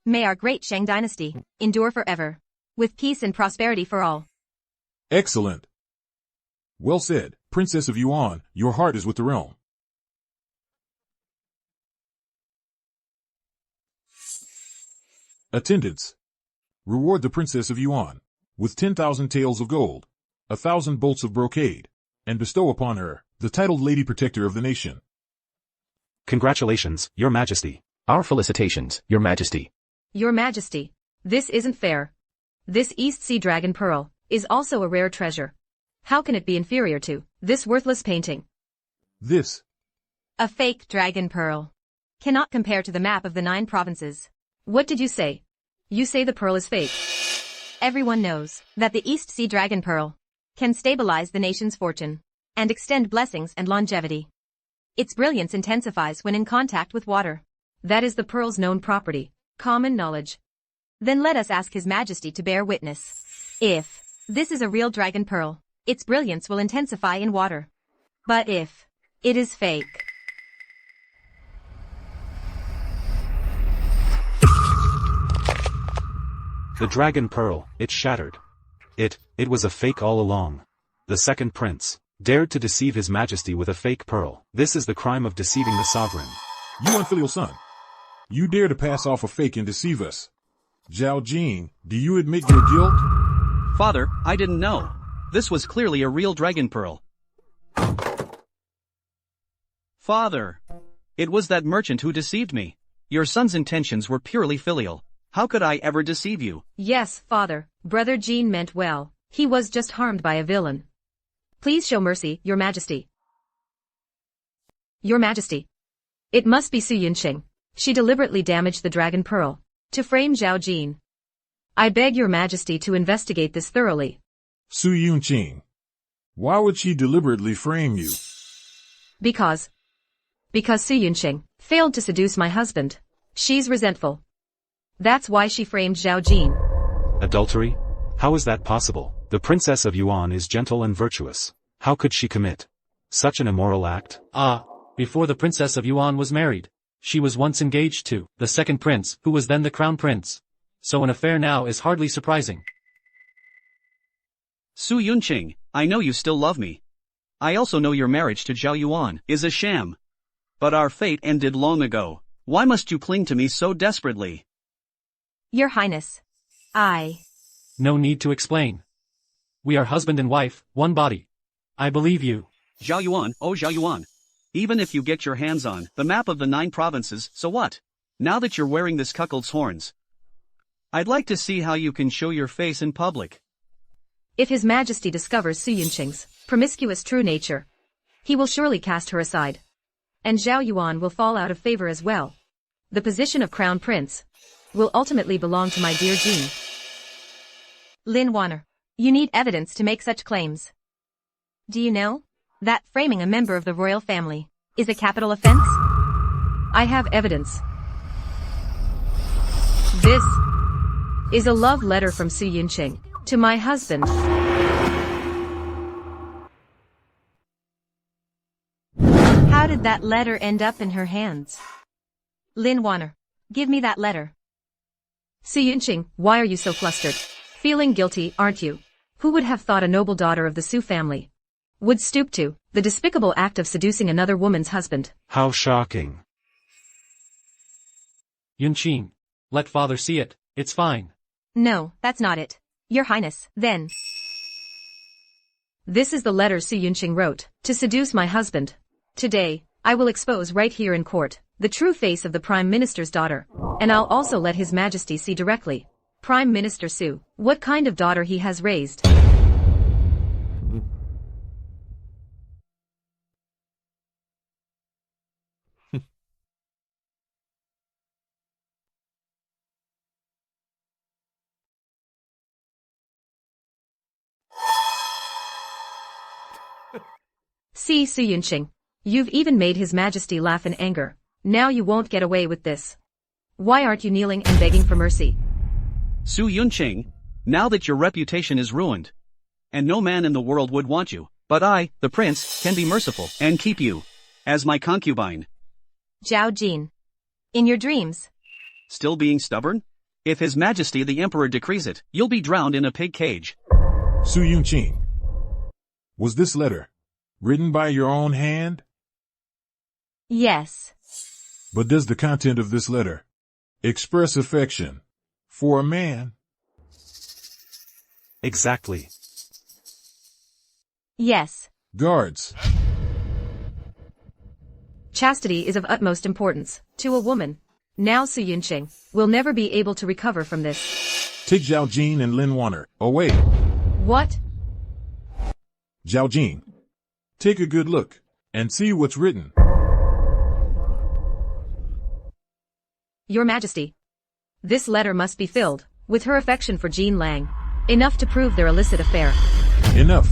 May our great Shang dynasty endure forever, with peace and prosperity for all. Excellent. Well said, Princess of Yuan, your heart is with the realm. Attendants. Reward the Princess of Yuan with 10,000 taels of gold, 1,000 bolts of brocade, and bestow upon her the titled Lady Protector of the Nation. Congratulations, Your Majesty. Our felicitations, Your Majesty. Your Majesty, this isn't fair. This East Sea Dragon Pearl is also a rare treasure. How can it be inferior to this worthless painting? This, a fake dragon pearl, cannot compare to the map of the 9 provinces. What did you say? You say the pearl is fake. Everyone knows that the East Sea Dragon Pearl can stabilize the nation's fortune and extend blessings and longevity. Its brilliance intensifies when in contact with water. That is the pearl's known property, common knowledge. Then let us ask His Majesty to bear witness. If this is a real dragon pearl, its brilliance will intensify in water. But if it is fake, The dragon pearl, it shattered. It was a fake all along. The second prince dared to deceive His Majesty with a fake pearl. This is the crime of deceiving the sovereign. you unfilial son. You dare to pass off a fake and deceive us. Zhao Jing, do you admit your guilt? Father, I didn't know. This was clearly a real dragon pearl. Father, it was that merchant who deceived me. Your son's intentions were purely filial. How could I ever deceive you? yes, Father, Brother Jean meant well. He was just harmed by a villain. Please show mercy, Your Majesty. Your Majesty. It must be Su Yunqing. She deliberately damaged the dragon pearl to frame Zhao Jin. I beg Your Majesty to investigate this thoroughly. Su Yunqing. Why would she deliberately frame you? Because Su Yunqing failed to seduce my husband. She's resentful. That's why she framed Zhao Jin. Adultery? How is that possible? The Princess of Yuan is gentle and virtuous. How could she commit such an immoral act? Before the Princess of Yuan was married, she was once engaged to the second prince, who was then the crown prince. So an affair now is hardly surprising. Su Yunqing, I know you still love me. I also know your marriage to Zhao Yuan is a sham. But our fate ended long ago. Why must you cling to me so desperately? Your Highness. No need to explain. We are husband and wife, one body. I believe you. Zhao Yuan, oh Zhao Yuan. Even if you get your hands on the map of the 9 provinces, so what? Now that you're wearing this cuckold's horns, I'd like to see how you can show your face in public. If His Majesty discovers Su Yunqing's promiscuous true nature, he will surely cast her aside. And Zhao Yuan will fall out of favor as well. The position of crown prince will ultimately belong to my dear Jean. Lin Warner, you need evidence to make such claims. Do you know that framing a member of the royal family is a capital offense? I have evidence. This is a love letter from Su Yunqing to my husband. How did that letter end up in her hands? Lin Warner, give me that letter. Su Yunqing, why are you so flustered? Feeling guilty, aren't you? Who would have thought a noble daughter of the Su family would stoop to the despicable act of seducing another woman's husband? How shocking. Yunqing, let father see it, it's fine. No, that's not it. Your Highness, then. This is the letter Su Yunqing wrote to seduce my husband. Today, I will expose right here in court the true face of the Prime Minister's daughter, and I'll also let His Majesty see directly, Prime Minister Su, what kind of daughter he has raised. See, Su Yunqing, you've even made His Majesty laugh in anger. Now you won't get away with this. Why aren't you kneeling and begging for mercy? Su Yunqing, now that your reputation is ruined, and no man in the world would want you, but I, the prince, can be merciful and keep you as my concubine. Zhao Jin. In your dreams. Still being stubborn? If His Majesty the Emperor decrees it, you'll be drowned in a pig cage. Su Yunqing, was this letter written by your own hand? Yes. But does the content of this letter express affection for a man? Exactly. Yes. Guards. Chastity is of utmost importance to a woman. Now Su Yunqing will never be able to recover from this. Take Zhao Jin and Lin Warner away. What? Zhao Jin, take a good look and see what's written. Your Majesty, this letter must be filled with her affection for Jean Lang. Enough to prove their illicit affair. Enough.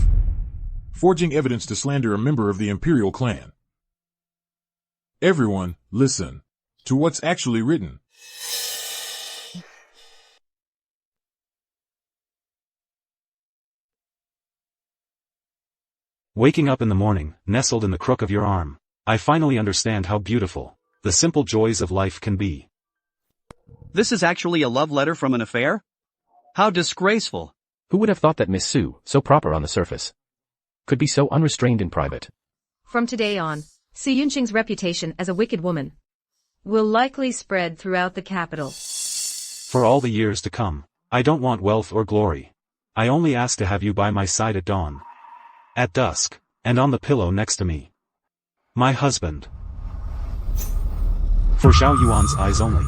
Forging evidence to slander a member of the Imperial clan. Everyone, listen to what's actually written. Waking up in the morning, nestled in the crook of your arm, I finally understand how beautiful the simple joys of life can be. This is actually a love letter from an affair? How disgraceful. Who would have thought that Miss Su, so proper on the surface, could be so unrestrained in private? From today on, Su Yunqing's reputation as a wicked woman will likely spread throughout the capital. For all the years to come, I don't want wealth or glory. I only ask to have you by my side at dawn, at dusk, and on the pillow next to me. My husband. For Zhao Yuan's eyes only.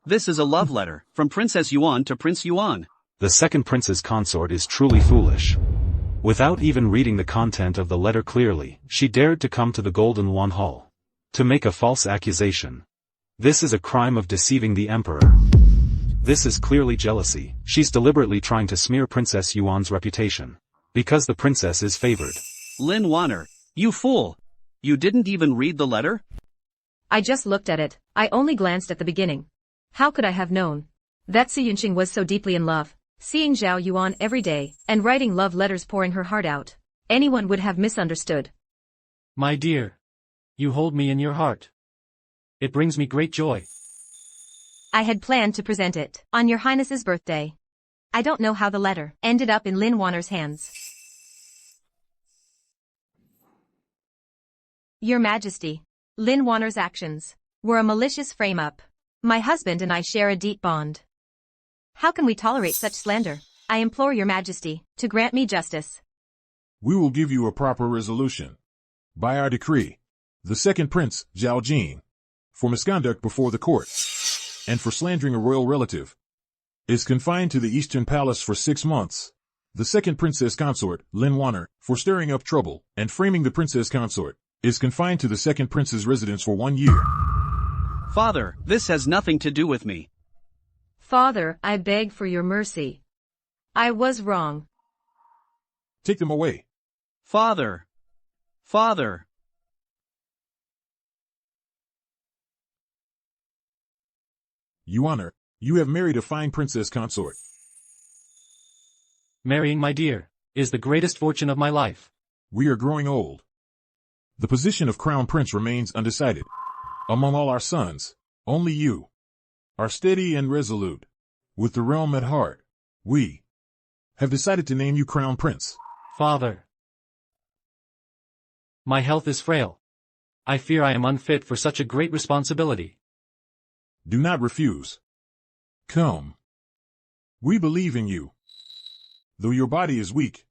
This is a love letter from Princess Yuan to Prince Yuan. The second prince's consort is truly foolish. Without even reading the content of the letter clearly, she dared to come to the Golden Yuan Hall to make a false accusation. This is a crime of deceiving the emperor. This is clearly jealousy. She's deliberately trying to smear Princess Yuan's reputation, because the princess is favored. Lin Warner, you fool! You didn't even read the letter? I just looked at it. I only glanced at the beginning. How could I have known that Su Yunqing was so deeply in love, seeing Zhao Yuan every day, and writing love letters pouring her heart out? Anyone would have misunderstood. My dear, you hold me in your heart. It brings me great joy. I had planned to present it on your Highness's birthday. I don't know how the letter ended up in Lin Warner's hands. Your Majesty, Lin Warner's actions were a malicious frame-up. My husband and I share a deep bond. How can we tolerate such slander? I implore your Majesty to grant me justice. We will give you a proper resolution. By our decree, the second prince, Zhao Jin, for misconduct before the court, and for slandering a royal relative, is confined to the Eastern Palace for 6 months. The second princess consort, Lin Warner, for stirring up trouble and framing the princess consort, is confined to the second prince's residence for 1 year. Father, this has nothing to do with me. Father, I beg for your mercy. I was wrong. Take them away. Father. Father. Your Honor, you have married a fine princess consort. Marrying my dear is the greatest fortune of my life. We are growing old. The position of crown prince remains undecided. Among all our sons, only you are steady and resolute. With the realm at heart, we have decided to name you crown prince. Father, my health is frail. I fear I am unfit for such a great responsibility. Do not refuse. Come. We believe in you. Though your body is weak,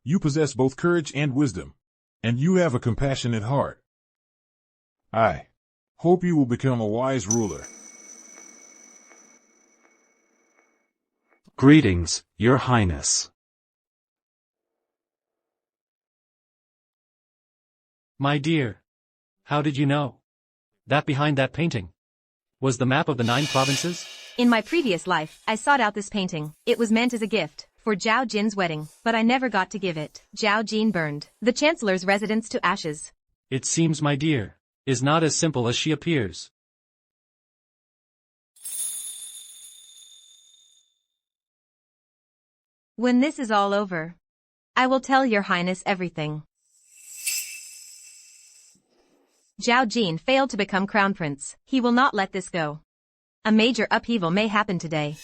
you possess both courage and wisdom, and you have a compassionate heart. I hope you will become a wise ruler. Greetings, Your Highness. My dear, how did you know that behind that painting was the map of the 9 provinces? In my previous life, I sought out this painting. It was meant as a gift for Zhao Jin's wedding, but I never got to give it. Zhao Jin burned the chancellor's residence to ashes. It seems my dear is not as simple as she appears. When this is all over, I will tell your highness everything. Zhao Jin failed to become crown prince. He will not let this go. A major upheaval may happen today.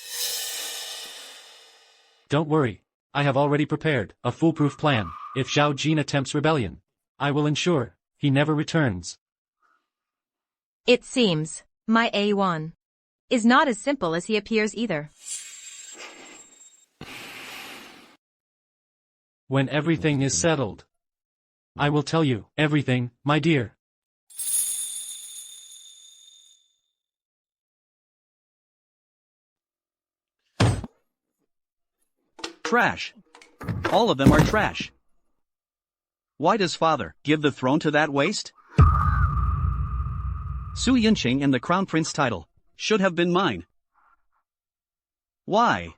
Don't worry, I have already prepared a foolproof plan. If Zhao Jin attempts rebellion, I will ensure he never returns. It seems my A1 is not as simple as he appears either. When everything is settled, I will tell you everything, my dear. Trash. All of them are trash. Why does father give the throne to that waste? Su Yunqing and the crown prince title should have been mine. Why?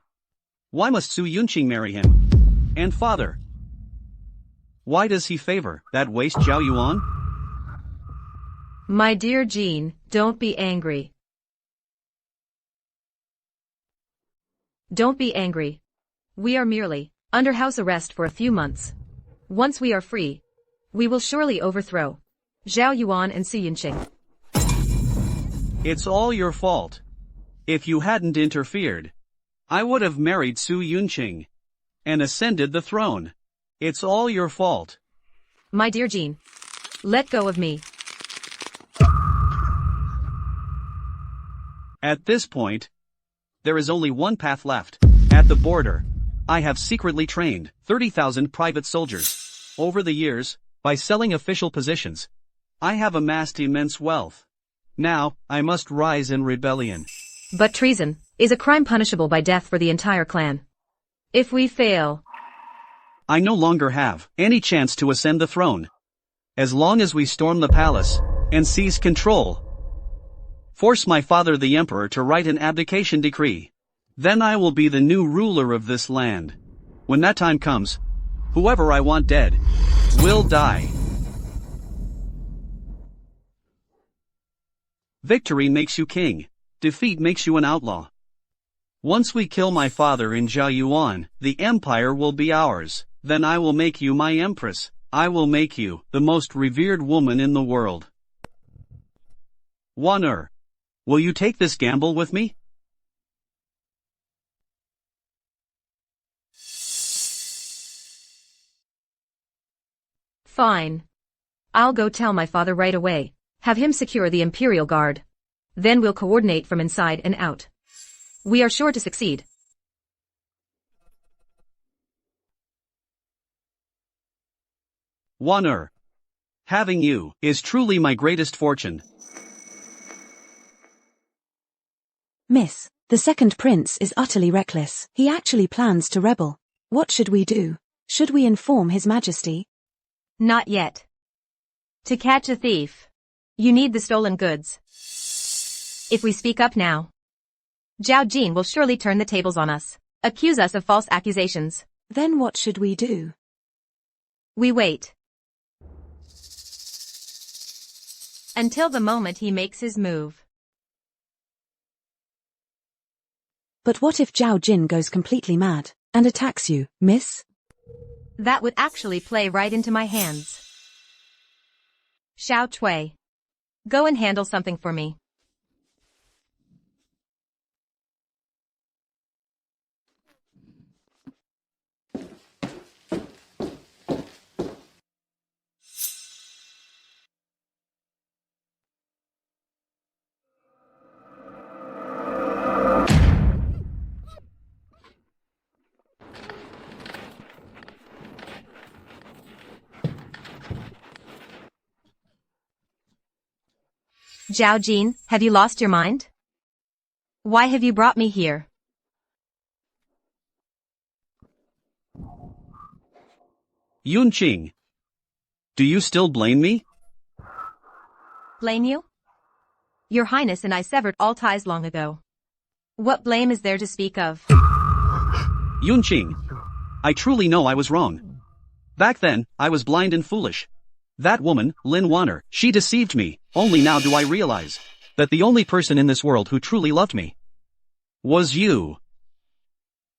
Why must Su Yunqing marry him? And father? Why does he favor that waste Zhao Yuan? My dear Jean, don't be angry. Don't be angry. We are merely under house arrest for a few months. Once we are free, we will surely overthrow Zhao Yuan and Su Yunqing. It's all your fault. If you hadn't interfered, I would have married Su Yunqing and ascended the throne. It's all your fault. My dear Jean, let go of me. At this point, there is only one path left. At the border, I have secretly trained 30,000 private soldiers. Over the years, by selling official positions, I have amassed immense wealth. Now, I must rise in rebellion. But treason is a crime punishable by death for the entire clan. If we fail, I no longer have any chance to ascend the throne. As long as we storm the palace and seize control, force my father the emperor to write an abdication decree, then I will be the new ruler of this land. When that time comes, whoever I want dead will die. Victory makes you king. Defeat makes you an outlaw. Once we kill my father in Zhao Yuan, the empire will be ours. Then I will make you my empress. I will make you the most revered woman in the world. Wan-er, will you take this gamble with me? fine. I'll go tell my father right away. Have him secure the Imperial Guard. Then we'll coordinate from inside and out. We are sure to succeed. Wan-er, having you is truly my greatest fortune. Miss, the second prince is utterly reckless. He actually plans to rebel. What should we do? Should we inform His Majesty? Not yet. To catch a thief, you need the stolen goods. If we speak up now, Zhao Jin will surely turn the tables on us, accuse us of false accusations. Then what should we do? We wait until the moment he makes his move. But what if Zhao Jin goes completely mad and attacks you, miss? That would actually play right into my hands. Xiao Cui, go and handle something for me. Zhao Jin, have you lost your mind? Why have you brought me here? Yunqing. Do you still blame me? Blame you? Your Highness and I severed all ties long ago. What blame is there to speak of? Yunqing. I truly know I was wrong. Back then, I was blind and foolish. That woman, Lin Wanner, she deceived me. Only now do I realize that the only person in this world who truly loved me was you.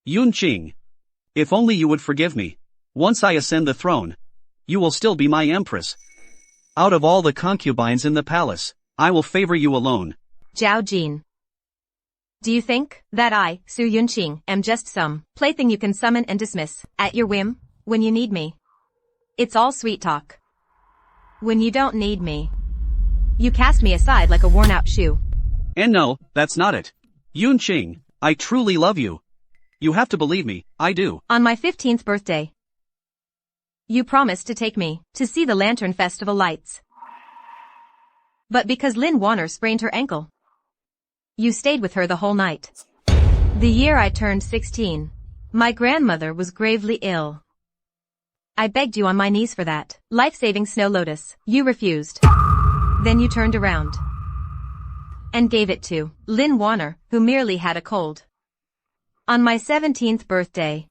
Yunqing. If only you would forgive me. Once I ascend the throne, you will still be my empress. Out of all the concubines in the palace, I will favor you alone. Zhao Jin. Do you think that I, Su Yunqing, am just some plaything you can summon and dismiss at your whim when you need me? It's all sweet talk. When you don't need me, you cast me aside like a worn-out shoe. And no, that's not it. Yunqing, I truly love you. You have to believe me, I do. On my 15th birthday, you promised to take me to see the Lantern Festival lights. But because Lin Wanner sprained her ankle, you stayed with her the whole night. The year I turned 16, my grandmother was gravely ill. I begged you on my knees for that life-saving snow lotus. You refused. Then you turned around and gave it to Lin Wanner, who merely had a cold. On my 17th birthday,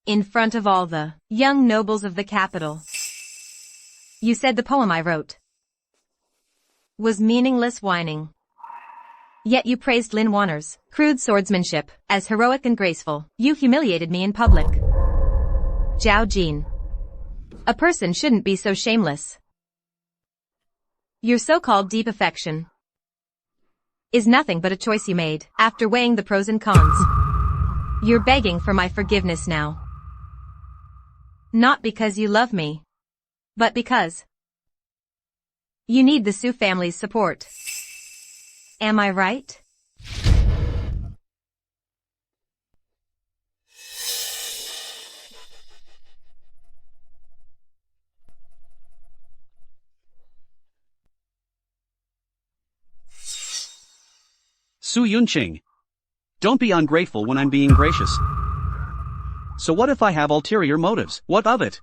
in front of all the young nobles of the capital, you said the poem I wrote was meaningless whining. Yet you praised Lin Wanner's crude swordsmanship as heroic and graceful. You humiliated me in public. Zhao Jin. A person shouldn't be so shameless. Your so-called deep affection is nothing but a choice you made after weighing the pros and cons. You're begging for my forgiveness now. Not because you love me, but because you need the Su family's support. Am I right? Su Yunqing. Don't be ungrateful when I'm being gracious. So what if I have ulterior motives? What of it?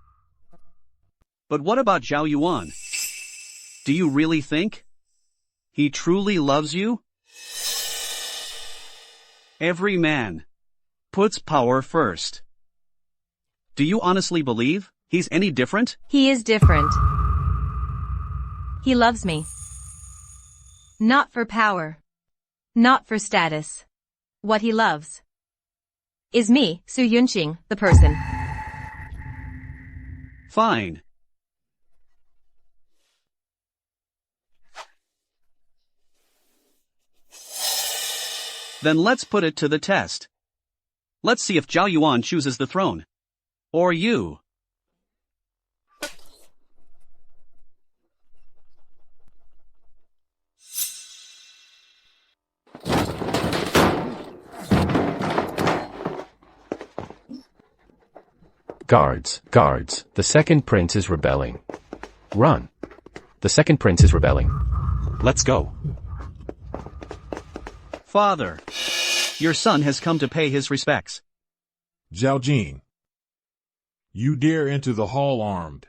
But what about Zhao Yuan? Do you really think he truly loves you? Every man puts power first. Do you honestly believe he's any different? He is different. He loves me. Not for power. Not for status. What he loves is me, Su Yunqing, the person. Fine. Then let's put it to the test. Let's see if Zhao Yuan chooses the throne. Or you. Guards, guards, the second prince is rebelling. Run. The second prince is rebelling. Let's go. Father, your son has come to pay his respects. Zhao Jin. You dare enter the hall armed.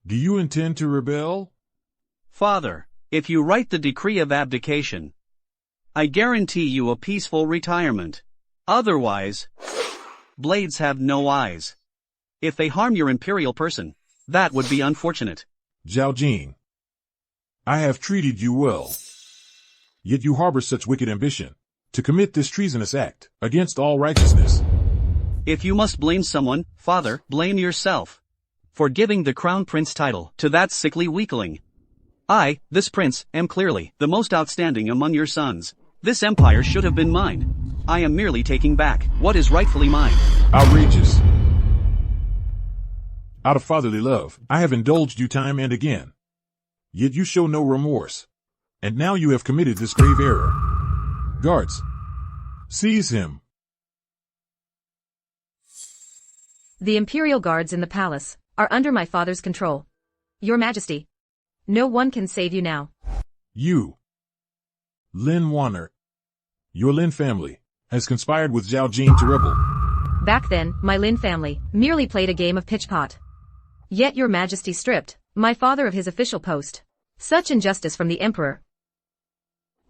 Do you intend to rebel? Father, if you write the decree of abdication, I guarantee you a peaceful retirement. Otherwise, blades have no eyes. If they harm your imperial person, that would be unfortunate. Zhao Jin, I have treated you well. Yet you harbor such wicked ambition to commit this treasonous act against all righteousness. If you must blame someone, Father, blame yourself for giving the crown prince title to that sickly weakling. I, this prince, am clearly the most outstanding among your sons. This empire should have been mine. I am merely taking back what is rightfully mine. Outrageous. Out of fatherly love, I have indulged you time and again. Yet you show no remorse. And now you have committed this grave error. Guards, seize him. The Imperial guards in the palace are under my father's control. Your Majesty, no one can save you now. You, Lin Warner, your Lin family, has conspired with Zhao Jin to rebel. Back then, my Lin family merely played a game of pitch-pot. Yet your Majesty stripped my father of his official post. Such injustice from the Emperor.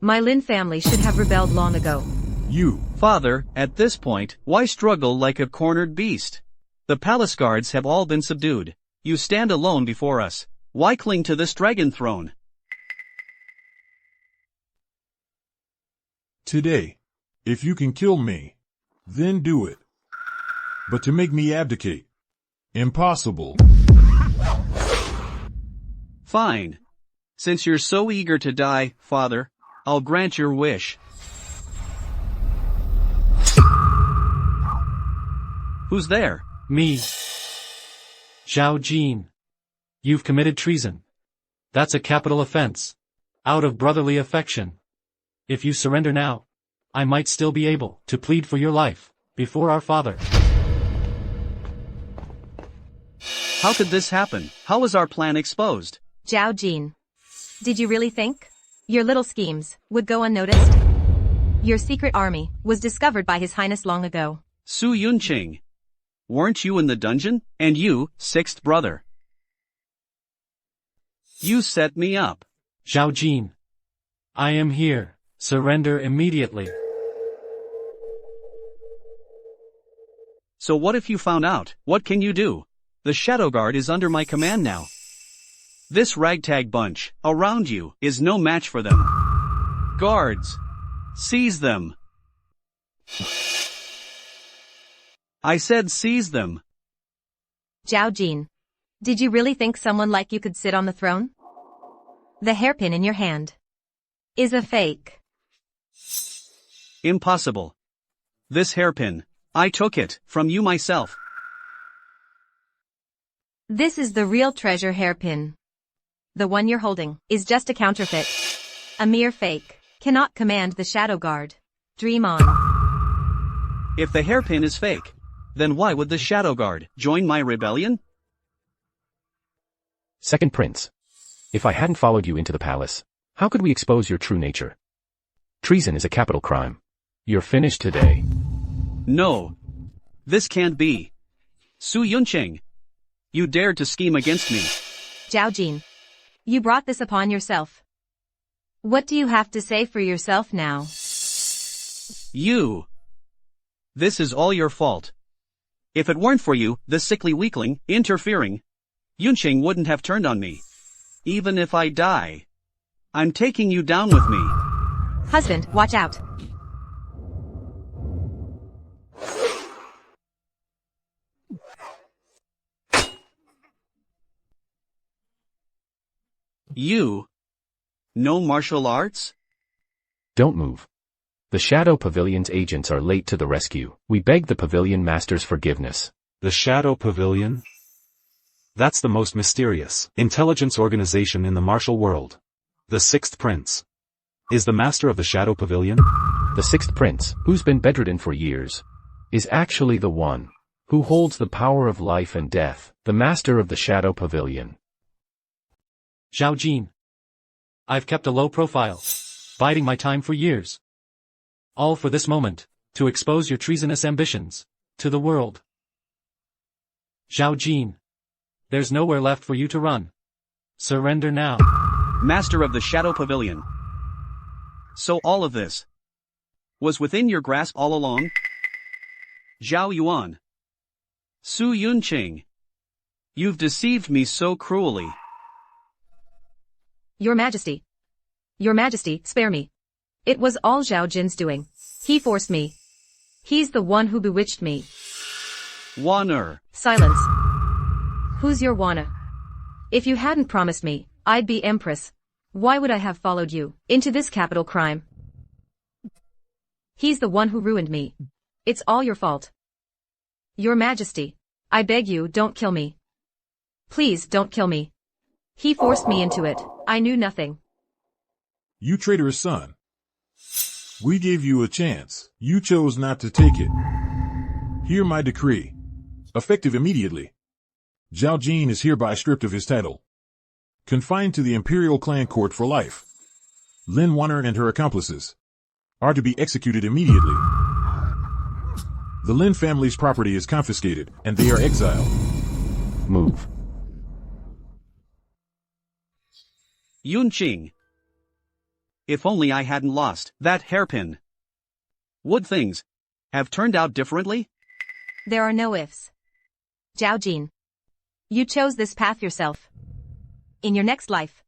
My Lin family should have rebelled long ago. You, Father, at this point, why struggle like a cornered beast? The palace guards have all been subdued. You stand alone before us. Why cling to this dragon throne? today, if you can kill me, then do it. But to make me abdicate, impossible. Fine. Since you're so eager to die, Father, I'll grant your wish. Who's there? Me. Zhao Jin. You've committed treason. That's a capital offense. Out of brotherly affection. If you surrender now, I might still be able to plead for your life before our father. How could this happen? How was our plan exposed? Zhao Jin. Did you really think your little schemes would go unnoticed? Your secret army was discovered by His Highness long ago. Su Yunqing. Weren't you in the dungeon? And you, sixth brother. You set me up. Zhao Jin. I am here. Surrender immediately. So what if you found out? What can you do? The Shadow Guard is under my command now. This ragtag bunch, around you, is no match for them. Guards! Seize them! I said seize them! Zhao Jin. Did you really think someone like you could sit on the throne? The hairpin in your hand is a fake. Impossible. This hairpin, I took it from you myself. This is the real treasure hairpin. The one you're holding is just a counterfeit. A mere fake. Cannot command the Shadow Guard. Dream on. If the hairpin is fake, then why would the Shadow Guard join my rebellion? Second Prince. If I hadn't followed you into the palace, how could we expose your true nature? Treason is a capital crime. You're finished today. No. This can't be. Su Yunqing. You dared to scheme against me. Zhao Jin. You brought this upon yourself. What do you have to say for yourself now? You. This is all your fault. If it weren't for you, the sickly weakling, interfering, Yunqing wouldn't have turned on me. Even if I die, I'm taking you down with me. Husband, watch out. You. No martial arts? Don't move. The Shadow Pavilion's agents are late to the rescue. We beg the Pavilion Master's forgiveness. The Shadow Pavilion? That's the most mysterious intelligence organization in the martial world. The Sixth Prince is the master of the Shadow Pavilion? The Sixth Prince, who's been bedridden for years, is actually the one who holds the power of life and death, the master of the Shadow Pavilion. Zhao Jin. I've kept a low profile, biding my time for years. All for this moment, to expose your treasonous ambitions to the world. Zhao Jin. There's nowhere left for you to run. Surrender now. master of the Shadow Pavilion. So all of this was within your grasp all along? Zhao Yuan. Su Yunqing. You've deceived me so cruelly. Your Majesty. Your Majesty, spare me. It was all Zhao Jin's doing. He forced me. He's the one who bewitched me. Wan-er. Silence. Who's your Wana? If you hadn't promised me, I'd be Empress. Why would I have followed you into this capital crime? He's the one who ruined me. It's all your fault. Your Majesty, I beg you, don't kill me. Please don't kill me. He forced me into it. I knew nothing. You traitorous son. We gave you a chance. You chose not to take it. Hear my decree. Effective immediately. Zhao Jin is hereby stripped of his title. Confined to the Imperial clan court for life. Lin Wanner and her accomplices are to be executed immediately. The Lin family's property is confiscated, and they are exiled. Move. Yunqing. If only I hadn't lost that hairpin. Would things have turned out differently? There are no ifs. Zhao Jin. You chose this path yourself. In your next life,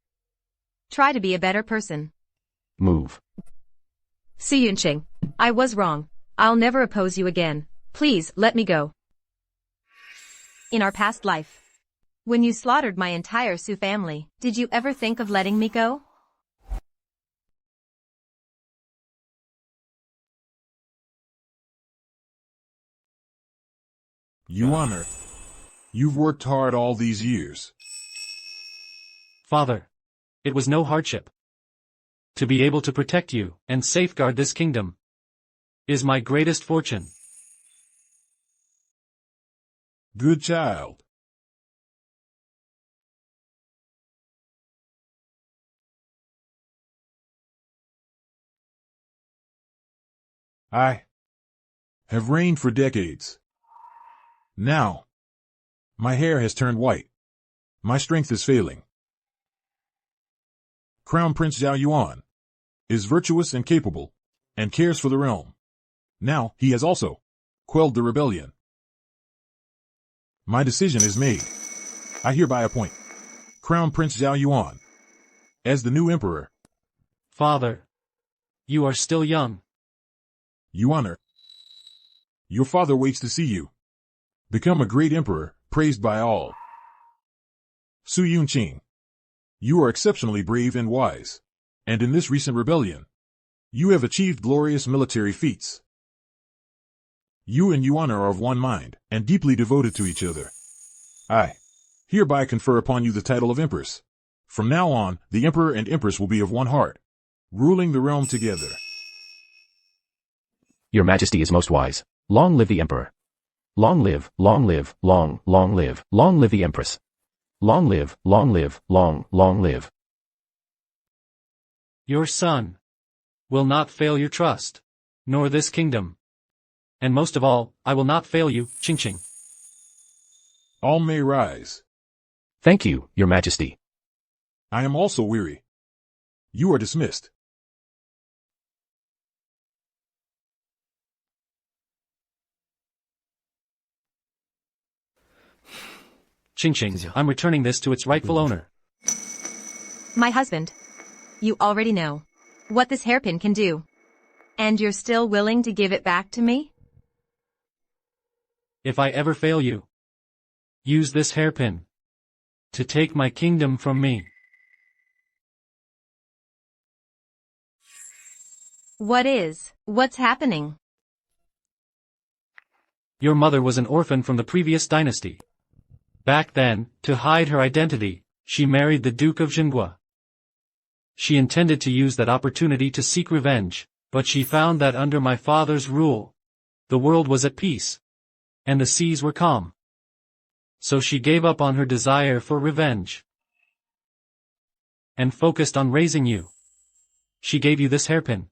try to be a better person. Move. Su Yunqing. I was wrong. I'll never oppose you again. Please, let me go. In our past life, when you slaughtered my entire Su family, did you ever think of letting me go? Yuan, you've worked hard all these years. Father, it was no hardship. To be able to protect you and safeguard this kingdom is my greatest fortune. Good child. I have reigned for decades. Now, my hair has turned white. My strength is failing. Crown Prince Zhao Yuan is virtuous and capable, and cares for the realm. Now, he has also quelled the rebellion. My decision is made. I hereby appoint Crown Prince Zhao Yuan as the new emperor. Father, you are still young. Yuan, your father waits to see you become a great emperor, praised by all. Su Yunqing, you are exceptionally brave and wise, and in this recent rebellion, you have achieved glorious military feats. You and Yuan are of one mind, and deeply devoted to each other. I hereby confer upon you the title of Empress. From now on, the Emperor and Empress will be of one heart, ruling the realm together. Your Majesty is most wise. Long live the Emperor. Long live, long live, long live, long live the Empress. Long live, long live, long live. Your son will not fail your trust, nor this kingdom. And most of all, I will not fail you, Qingqing. All may rise. Thank you, Your Majesty. I am also weary. You are dismissed. Qingqing, I'm returning this to its rightful owner. My husband. You already know what this hairpin can do. And you're still willing to give it back to me? If I ever fail you, use this hairpin to take my kingdom from me. What's happening? Your mother was an orphan from the previous dynasty. Back then, to hide her identity, she married the Duke of Jinghua. She intended to use that opportunity to seek revenge, but she found that under my father's rule, the world was at peace, and the seas were calm. So she gave up on her desire for revenge, and focused on raising you. She gave you this hairpin,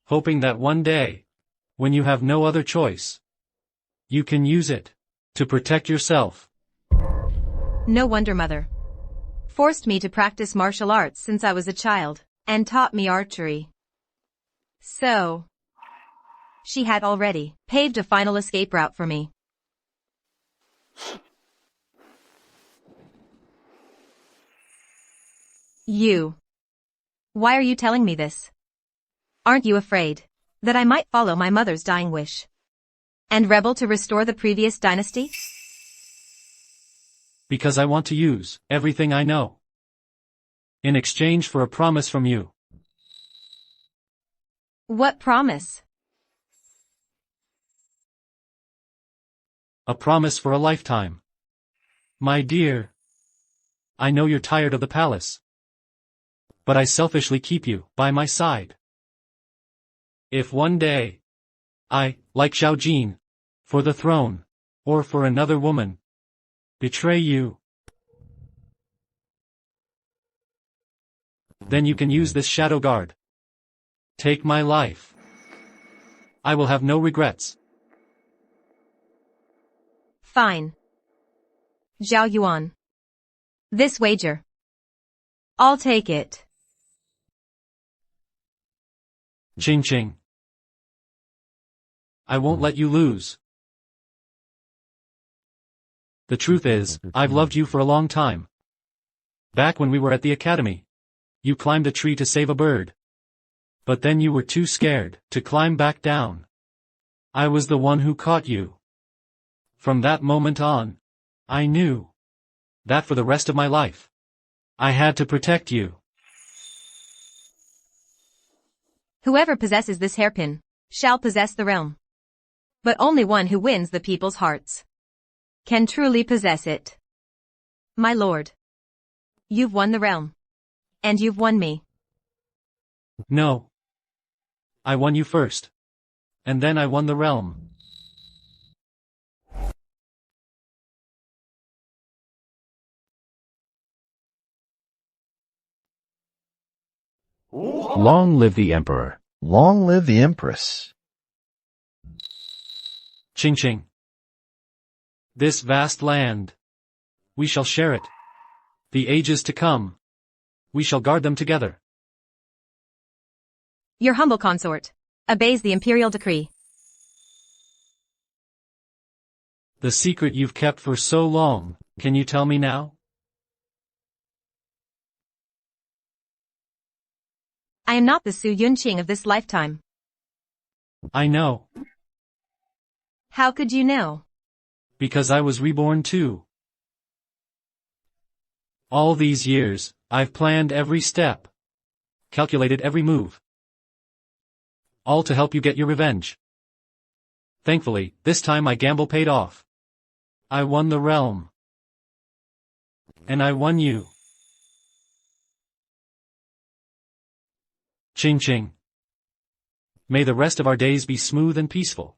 hoping that one day, when you have no other choice, you can use it to protect yourself. No wonder, Mother. forced me to practice martial arts since I was a child, and taught me archery. So, she had already paved a final escape route for me. Why are you telling me this? Aren't you afraid that I might follow my mother's dying wish and rebel to restore the previous dynasty? Because I want to use everything I know in exchange for a promise from you. What promise? A promise for a lifetime. My dear, I know you're tired of the palace, but I selfishly keep you by my side. If one day I, like Zhao Jin, for the throne, or for another woman, betray you, then you can use this shadow guard. Take my life. I will have no regrets. Fine. Zhao Yuan. This wager. I'll take it. Ching Ching. I won't let you lose. The truth is, I've loved you for a long time. Back when we were at the academy, you climbed a tree to save a bird. But then you were too scared to climb back down. I was the one who caught you. From that moment on, I knew that for the rest of my life, I had to protect you. Whoever possesses this hairpin shall possess the realm. But only one who wins the people's hearts can truly possess it. My lord, you've won the realm. And you've won me. No. I won you first. And then I won the realm. Long live the Emperor. Long live the Empress. Ching Ching. This vast land. We shall share it. The ages to come. We shall guard them together. Your humble consort obeys the Imperial decree. The secret you've kept for so long, can you tell me now? I am not the Su Yunqing of this lifetime. I know. How could you know? Because I was reborn too. All these years, I've planned every step, calculated every move. All to help you get your revenge. Thankfully, this time my gamble paid off. I won the realm. And I won you. Ching Ching. May the rest of our days be smooth and peaceful.